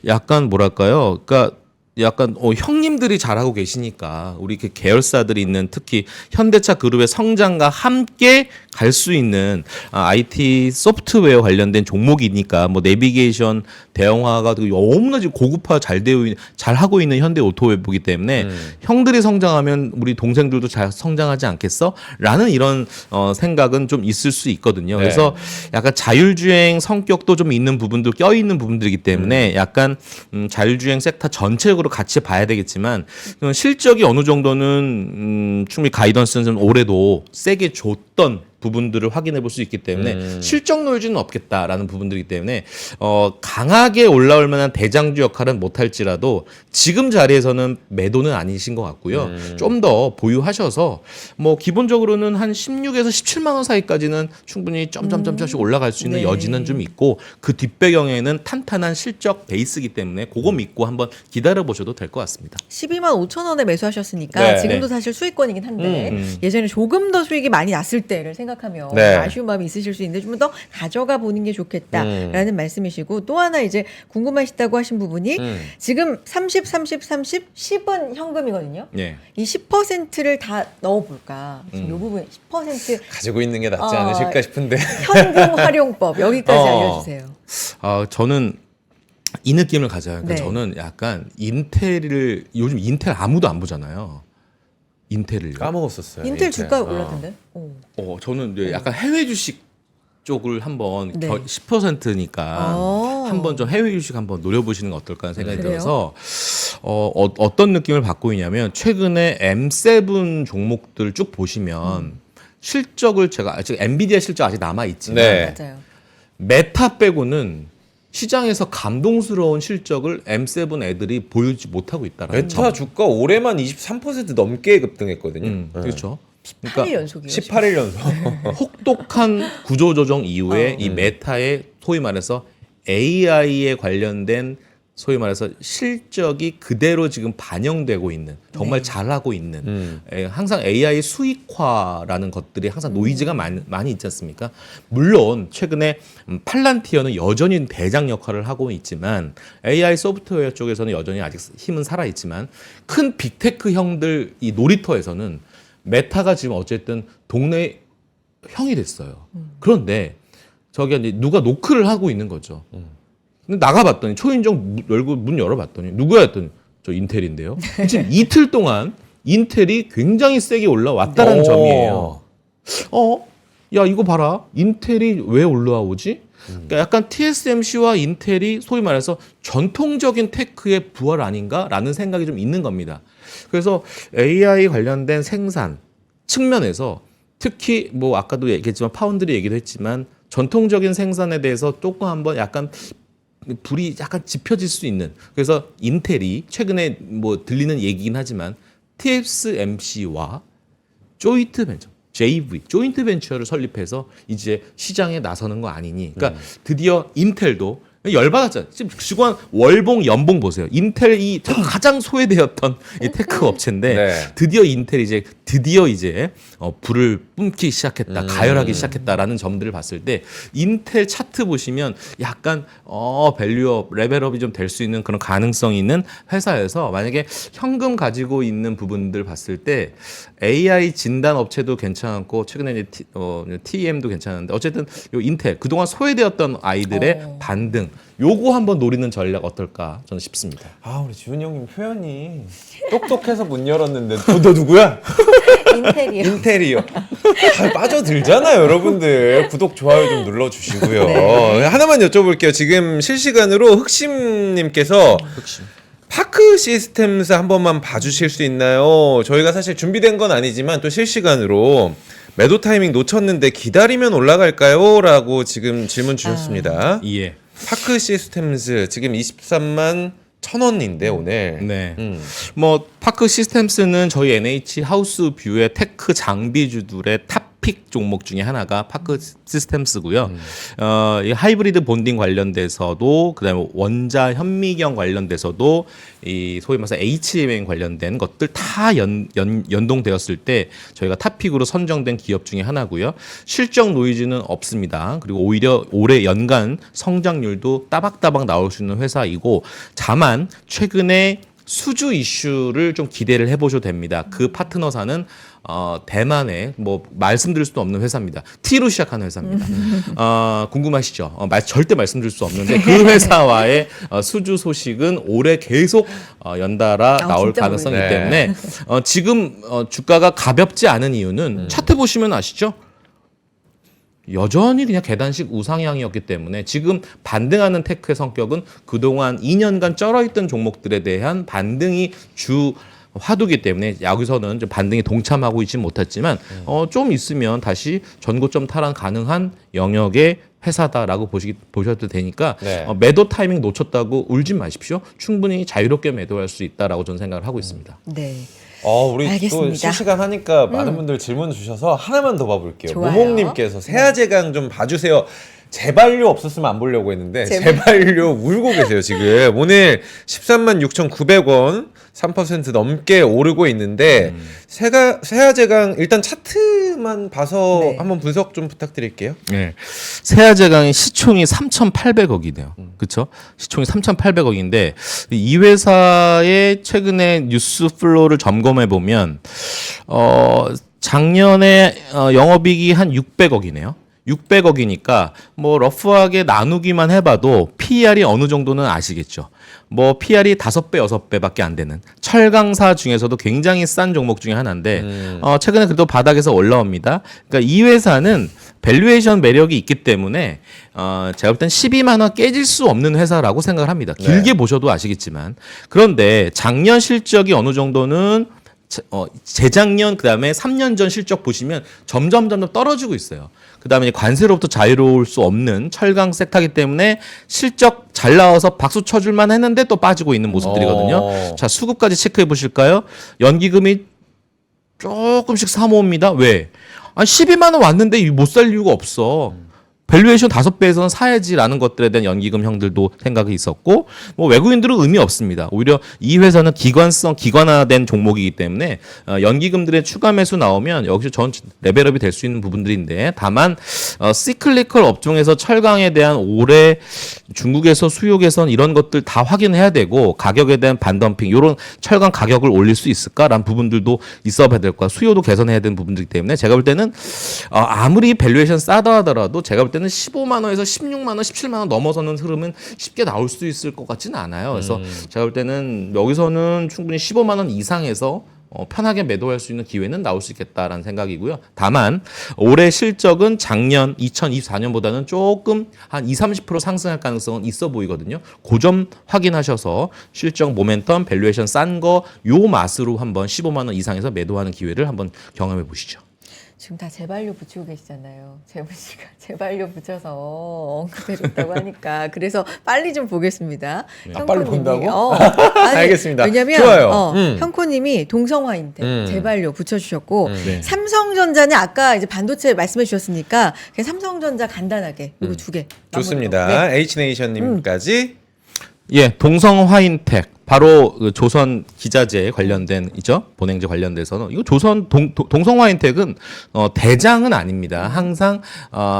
Speaker 3: 약간 뭐랄까요? 그러니까 약간 형님들이 잘하고 계시니까 우리 그 계열사들이 있는 특히 현대차 그룹의 성장과 함께 갈 수 있는 IT 소프트웨어 관련된 종목이니까 뭐 내비게이션 대형화가 너무나 지금 고급화 잘 하고 있는 현대 오토웨이보기 때문에 형들이 성장하면 우리 동생들도 잘 성장하지 않겠어? 라는 이런 생각은 좀 있을 수 있거든요.
Speaker 1: 네.
Speaker 3: 그래서 약간 자율주행 성격도 좀 있는 부분도 껴있는 부분들이기 때문에 약간 자율주행 섹터 전체적으로 같이 봐야 되겠지만 실적이 어느 정도는 충분히 가이던스는 좀 올해도 세게 줬던 부분들을 확인해 볼 수 있기 때문에 실적 노이즈는 없겠다라는 부분들이기 때문에 강하게 올라올 만한 대장주 역할은 못할지라도 지금 자리에서는 매도는 아니신 것 같고요. 좀 더 보유하셔서 뭐 기본적으로는 한 16에서 17만 원 사이까지는 충분히 점점점씩 올라갈 수 있는
Speaker 2: 네.
Speaker 3: 여지는 좀 있고 그 뒷배경에는 탄탄한 실적 베이스이기 때문에 그거 믿고 한번 기다려 보셔도 될 것 같습니다.
Speaker 2: 12만 5천 원에 매수하셨으니까
Speaker 1: 네.
Speaker 2: 지금도
Speaker 3: 네.
Speaker 2: 사실 수익권이긴 한데 예전에 조금 더 수익이 많이 났을 때를 생각하면
Speaker 1: 네.
Speaker 2: 아쉬운 마음이 있으실 수 있는데 좀 더 가져가 보는 게 좋겠다라는 말씀이시고 또 하나 이제 궁금하시다고 하신 부분이 지금 30, 30, 30, 10은 현금이거든요.
Speaker 3: 예.
Speaker 2: 이 10%를 다 넣어볼까? 지금 이 부분 10%
Speaker 1: 가지고 있는 게 낫지 않으실까 싶은데.
Speaker 2: 현금 활용법 여기까지 알려주세요.
Speaker 3: 저는 이 느낌을 가져요. 그러니까
Speaker 2: 네.
Speaker 3: 저는 약간 인텔을 요즘 인텔 아무도 안 보잖아요. 인텔을
Speaker 1: 까먹었었어요.
Speaker 2: 인텔 주가
Speaker 1: 어.
Speaker 2: 올랐던데? 오.
Speaker 3: 저는 이제 약간 해외 주식 쪽을 한번
Speaker 2: 네.
Speaker 3: 10%니까 한번 좀 해외 주식 한번 노려보시는 건 어떨까 하는 생각이
Speaker 2: 그래요?
Speaker 3: 들어서 어떤 느낌을 받고 있냐면 최근에 M7 종목들 쭉 보시면 실적을 제가 아직 엔비디아 실적 아직 남아 있지만
Speaker 1: 네.
Speaker 2: 맞아요.
Speaker 3: 메타 빼고는 시장에서 감동스러운 실적을 M7 애들이 보이지 못하고 있다라는
Speaker 1: 메타 주가 올해만 23% 넘게 급등했거든요. 네.
Speaker 3: 그렇죠. 그러니까
Speaker 2: 8일 연속이에요.
Speaker 1: 18일 연속.
Speaker 3: 혹독한 구조조정 이후에 이
Speaker 1: 음.
Speaker 3: 메타의 소위 말해서 AI에 관련된 소위 말해서 실적이 그대로 지금 반영되고 있는 정말 잘하고 있는 항상 AI 수익화라는 것들이 항상 노이즈가 많이 있지 않습니까? 물론 최근에 팔란티어는 여전히 대장 역할을 하고 있지만 AI 소프트웨어 쪽에서는 여전히 아직 힘은 살아 있지만 큰 빅테크 형들 이 놀이터에서는 메타가 지금 어쨌든 동네 형이 됐어요. 그런데 저기 이제 누가 노크를 하고 있는 거죠. 근데 나가봤더니 초인종 문 열어봤더니 누구야 했더니 저 인텔인데요. 지금 이틀 동안 인텔이 굉장히 세게 올라왔다는
Speaker 1: 오.
Speaker 3: 점이에요. 야 이거 봐라. 인텔이 왜 올라오지? 그러니까 약간 TSMC와 인텔이 소위 말해서 전통적인 테크의 부활 아닌가라는 생각이 좀 있는 겁니다. 그래서 AI 관련된 생산 측면에서 특히 뭐 아까도 얘기했지만 파운드리 얘기도 했지만 전통적인 생산에 대해서 조금 한번 약간 불이 약간 지펴질 수 있는 그래서 인텔이 최근에 뭐 들리는 얘기긴 하지만 TSMC와 조인트 벤처 JV 조인트 벤처를 설립해서 이제 시장에 나서는 거 아니니 그러니까 드디어 인텔도 열받았잖아요. 지금 직원 월봉 연봉 보세요. 인텔이 가장 소외되었던 이 테크 업체인데
Speaker 1: 네.
Speaker 3: 드디어 인텔이 드디어 불을 뿜기 시작했다, 가열하기 시작했다라는 점들을 봤을 때 인텔 차트 보시면 약간 밸류업, 레벨업이 좀 될 수 있는 그런 가능성이 있는 회사여서 만약에 현금 가지고 있는 부분들 봤을 때 AI 진단 업체도 괜찮고 최근에 이제 TEM도 괜찮은데 어쨌든 요 인텔 그동안 소외되었던 아이들의 반등 요거 한번 노리는 전략 어떨까 저는 싶습니다.
Speaker 1: 아 우리 지훈이 형님 표현이 똑똑해서 문 열었는데 너 누구야?
Speaker 2: 인텔이요.
Speaker 1: 인텔이요. 빠져들잖아요, 여러분들. 구독, 좋아요 좀 눌러주시고요.
Speaker 2: 네.
Speaker 1: 하나만 여쭤볼게요. 지금 실시간으로 흑심님께서 파크 시스템스 한 번만 봐주실 수 있나요? 저희가 사실 준비된 건 아니지만 또 실시간으로 매도 타이밍 놓쳤는데 기다리면 올라갈까요? 라고 지금 질문 주셨습니다.
Speaker 3: 예.
Speaker 1: 파크 시스템스 지금 23만 1,000원인데 오늘.
Speaker 3: 네. 뭐 파크 시스템스는 저희 NH 하우스 뷰의 테크 장비주들의 탑픽 종목 중에 하나가 파크 시스템스고요. 이 하이브리드 본딩 관련돼서도 그다음에 원자 현미경 관련돼서도 이 소위 말해서 HMM 관련된 것들 다 연동되었을 때 저희가 탑픽으로 선정된 기업 중에 하나고요. 실적 노이즈는 없습니다. 그리고 오히려 올해 연간 성장률도 따박따박 나올 수 있는 회사이고 다만 최근에 수주 이슈를 좀 기대를 해보셔도 됩니다. 그 파트너사는 대만의 뭐 말씀드릴 수도 없는 회사입니다. T로 시작하는 회사입니다. 궁금하시죠? 절대 말씀드릴 수 없는데 그 회사와의 수주 소식은 올해 계속 연달아 나올 가능성이 있기 때문에 지금 주가가 가볍지 않은 이유는 차트 보시면 아시죠? 여전히 그냥 계단식 우상향이었기 때문에 지금 반등하는 테크의 성격은 그동안 2년간 쩔어있던 종목들에 대한 반등이 주 화두기 때문에 여기서는 좀 반등에 동참하고 있지 못했지만 좀 있으면 다시 전고점 탈환 가능한 영역의 회사다라고 보셔도 되니까
Speaker 1: 네.
Speaker 3: 매도 타이밍 놓쳤다고 울지 마십시오. 충분히 자유롭게 매도할 수 있다라고 저는 생각을 하고 있습니다.
Speaker 2: 네.
Speaker 1: 우리
Speaker 2: 알겠습니다.
Speaker 1: 또 실시간 하니까 많은 분들 질문 주셔서 하나만 더 봐볼게요.
Speaker 2: 좋아요.
Speaker 1: 모몽님께서 세아제강 좀 봐주세요. 제발요 없었으면 안 보려고 했는데 제발요 울고 계세요 지금. 오늘 13만 6,900원 3% 넘게 오르고 있는데 세아제강 일단 차트만 봐서
Speaker 2: 네.
Speaker 1: 한번 분석 좀 부탁드릴게요.
Speaker 3: 네. 세아제강의 시총이 3,800억이네요. 그렇죠? 시총이 3,800억인데 이 회사의 최근에 뉴스 플로우를 점검해 보면 작년에 영업이익이 한 600억이네요. 600억이니까 뭐 러프하게 나누기만 해봐도 PER이 어느 정도는 아시겠죠. 뭐 PER이 5배, 6배밖에 안 되는 철강사 중에서도 굉장히 싼 종목 중에 하나인데 최근에 그래도 바닥에서 올라옵니다. 그러니까 이 회사는 밸류에이션 매력이 있기 때문에 제가 볼 땐 12만 원 깨질 수 없는 회사라고 생각을 합니다. 길게 보셔도 아시겠지만 그런데 작년 실적이 어느 정도는 재작년 그다음에 3년 전 실적 보시면 점점 떨어지고 있어요. 그다음에 관세로부터 자유로울 수 없는 철강 섹터이기 때문에 실적 잘 나와서 박수 쳐줄만 했는데 또 빠지고 있는 모습들이거든요. 자, 수급까지 체크해 보실까요? 연기금이 조금씩 사모읍니다. 왜? 12만 원 왔는데 못 살 이유가 없어. 밸류에이션 5배에서는 사야지라는 것들에 대한 연기금 형들도 생각이 있었고, 뭐 외국인들은 의미 없습니다. 오히려 이 회사는 기관화된 종목이기 때문에 연기금들의 추가 매수 나오면 여기서 전 레벨업이 될 수 있는 부분들인데, 다만 시클리컬 업종에서 철강에 대한 올해 중국에서 수요 개선 이런 것들 다 확인해야 되고, 가격에 대한 반덤핑 이런 철강 가격을 올릴 수 있을까라는 부분들도 있어 봐야 될 거야. 수요도 개선해야 되는 부분들이기 때문에 제가 볼 때는 아무리 밸류에이션 싸다 하더라도 제가 볼 때는 15만 원에서 16만 원, 17만 원 넘어서는 흐름은 쉽게 나올 수 있을 것 같지는 않아요. 그래서 제가 볼 때는 여기서는 충분히 15만 원 이상에서 편하게 매도할 수 있는 기회는 나올 수 있겠다라는 생각이고요. 다만 올해 실적은 작년 2024년보다는 조금 한 20-30% 상승할 가능성은 있어 보이거든요. 그 점 확인하셔서 실적 모멘텀, 밸류에이션 싼 거 요 맛으로 한번 15만 원 이상에서 매도하는 기회를 한번 경험해 보시죠.
Speaker 2: 지금 다 재반료 붙이고 계시잖아요. 재문 씨가 재반료 붙여서 언급해줬다고 하니까 그래서 빨리 좀 보겠습니다.
Speaker 1: 아, 빨리 본다고?
Speaker 2: 아니,
Speaker 1: 알겠습니다.
Speaker 2: 왜냐면
Speaker 1: 좋아요.
Speaker 2: 형코님이 동성화인텍 재반료 붙여주셨고
Speaker 3: 네.
Speaker 2: 삼성전자는 아까 이제 반도체 말씀해 주셨으니까 그냥 삼성전자 간단하게 이거 두 개.
Speaker 1: 좋습니다. H네이션님까지.
Speaker 3: 예, 동성화인텍 바로 그 조선 기자재 관련된 이죠 본행제 관련돼서는 이거 조선 동성화인텍은 대장은 아닙니다. 항상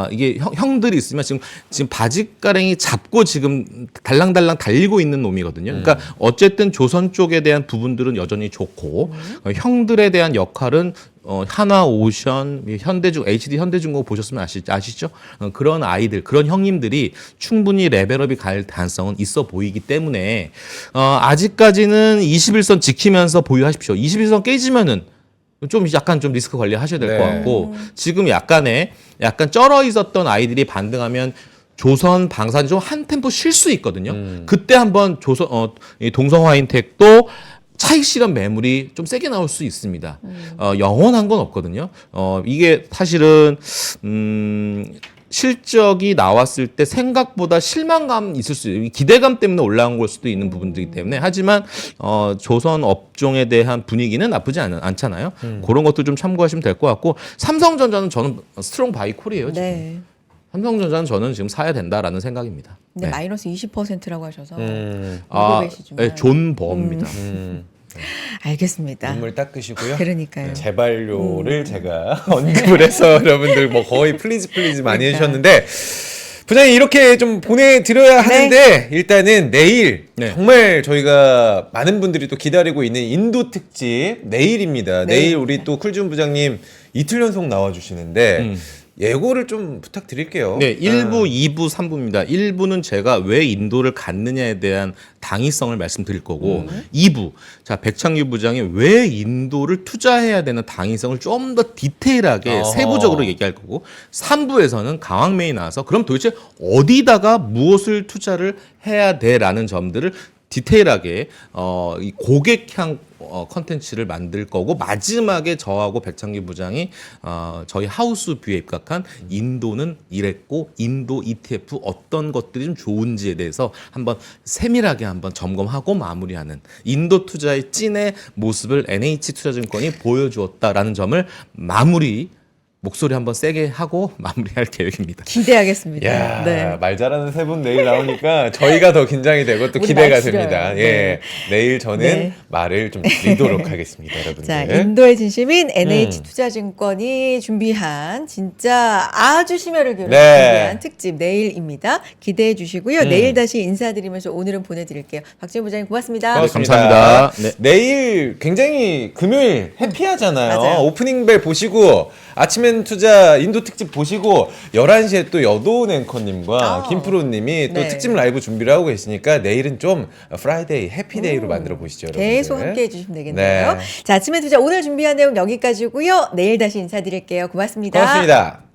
Speaker 3: 이게 형들이 있으면 지금 바지가랭이 잡고 지금 달랑달랑 달리고 있는 놈이거든요. 그러니까 어쨌든 조선 쪽에 대한 부분들은 여전히 좋고 형들에 대한 역할은 한화오션, 현대중, HD 현대중공업 보셨으면 아시죠? 그런 아이들, 그런 형님들이 충분히 레벨업이 갈 가능성은 있어 보이기 때문에 아직까지는 21선 지키면서 보유하십시오. 21선 깨지면은 좀 약간 좀 리스크 관리하셔야 될 것 같고, 지금 약간 쩔어 있었던 아이들이 반등하면 조선 방산이 좀 한 템포 쉴 수 있거든요. 그때 한번 이 동성화인텍도 차익 실현 매물이 좀 세게 나올 수 있습니다. 영원한 건 없거든요. 이게 사실은 실적이 나왔을 때 생각보다 실망감 있을 수 있어요. 기대감 때문에 올라온 걸 수도 있는 부분들이기 때문에. 하지만 조선 업종에 대한 분위기는 나쁘지 않잖아요. 그런 것도 좀 참고하시면 될 것 같고, 삼성전자는 저는 스트롱 바이 콜이에요. 지금.
Speaker 2: 네.
Speaker 3: 삼성전자는 저는 지금 사야 된다라는 생각입니다.
Speaker 2: 근데
Speaker 3: 네.
Speaker 2: 마이너스 20%라고 하셔서 알고 계시지만
Speaker 3: 네, 존 버입니다.
Speaker 2: 알겠습니다.
Speaker 1: 눈물 닦으시고요.
Speaker 2: 그러니까요.
Speaker 1: 재반료를 제가 언급을 해서 여러분들 뭐 거의 플리즈 많이
Speaker 2: 그러니까.
Speaker 1: 해주셨는데, 부장님 이렇게 좀 보내드려야 하는데 일단은 내일 정말 저희가 많은 분들이 또 기다리고 있는 인도 특집 내일입니다. 내일 우리 또 쿨준 부장님 이틀 연속 나와주시는데 예고를 좀 부탁드릴게요.
Speaker 3: 네, 1부, 2부, 3부입니다. 1부는 제가 왜 인도를 갔느냐에 대한 당위성을 말씀드릴 거고, 2부, 자, 백창규 부장이 왜 인도를 투자해야 되는 당위성을 좀 더 디테일하게 세부적으로 얘기할 거고, 3부에서는 강황매이 나와서 그럼 도대체 어디다가 무엇을 투자를 해야 돼라는 점들을 디테일하게 이 고객향 컨텐츠를 만들 거고, 마지막에 저하고 백창기 부장이 저희 하우스뷰에 입각한 인도는 이랬고 인도 ETF 어떤 것들이 좀 좋은지에 대해서 한번 세밀하게 한번 점검하고 마무리하는 인도 투자의 찐의 모습을 NH투자증권이 보여주었다라는 점을 목소리 한번 세게 하고 마무리할 계획입니다.
Speaker 2: 기대하겠습니다.
Speaker 1: 야,
Speaker 2: 네.
Speaker 1: 말 잘하는 세 분 내일 나오니까 저희가 더 긴장이 되고 또
Speaker 2: 우리
Speaker 1: 기대가
Speaker 2: 말 줄여요.
Speaker 1: 됩니다.
Speaker 2: 네.
Speaker 1: 예, 내일 저는
Speaker 2: 네.
Speaker 1: 말을 좀 줄이도록 하겠습니다, 여러분들.
Speaker 2: 자, 인도의 진심인 NH투자증권이 준비한 진짜 아주 심혈을 기울여 준비한 특집 내일입니다. 기대해 주시고요. 내일 다시 인사드리면서 오늘은 보내드릴게요. 박지훈 부장님 고맙습니다.
Speaker 1: 고맙습니다.
Speaker 3: 감사합니다. 네.
Speaker 1: 내일 굉장히 금요일 해피하잖아요.
Speaker 2: 맞아요.
Speaker 1: 오프닝 벨 보시고 아침엔 투자 인도 특집 보시고 11시에 또 여도은 앵커님과 김프로님이 또
Speaker 2: 네.
Speaker 1: 특집 라이브 준비를 하고 계시니까 내일은 좀 프라이데이 해피데이로 만들어 보시죠, 여러분들.
Speaker 2: 계속 함께해 주시면 되겠네요.
Speaker 1: 네.
Speaker 2: 자, 아침에 투자 오늘 준비한 내용 여기까지고요. 내일 다시 인사드릴게요. 고맙습니다.
Speaker 1: 고맙습니다.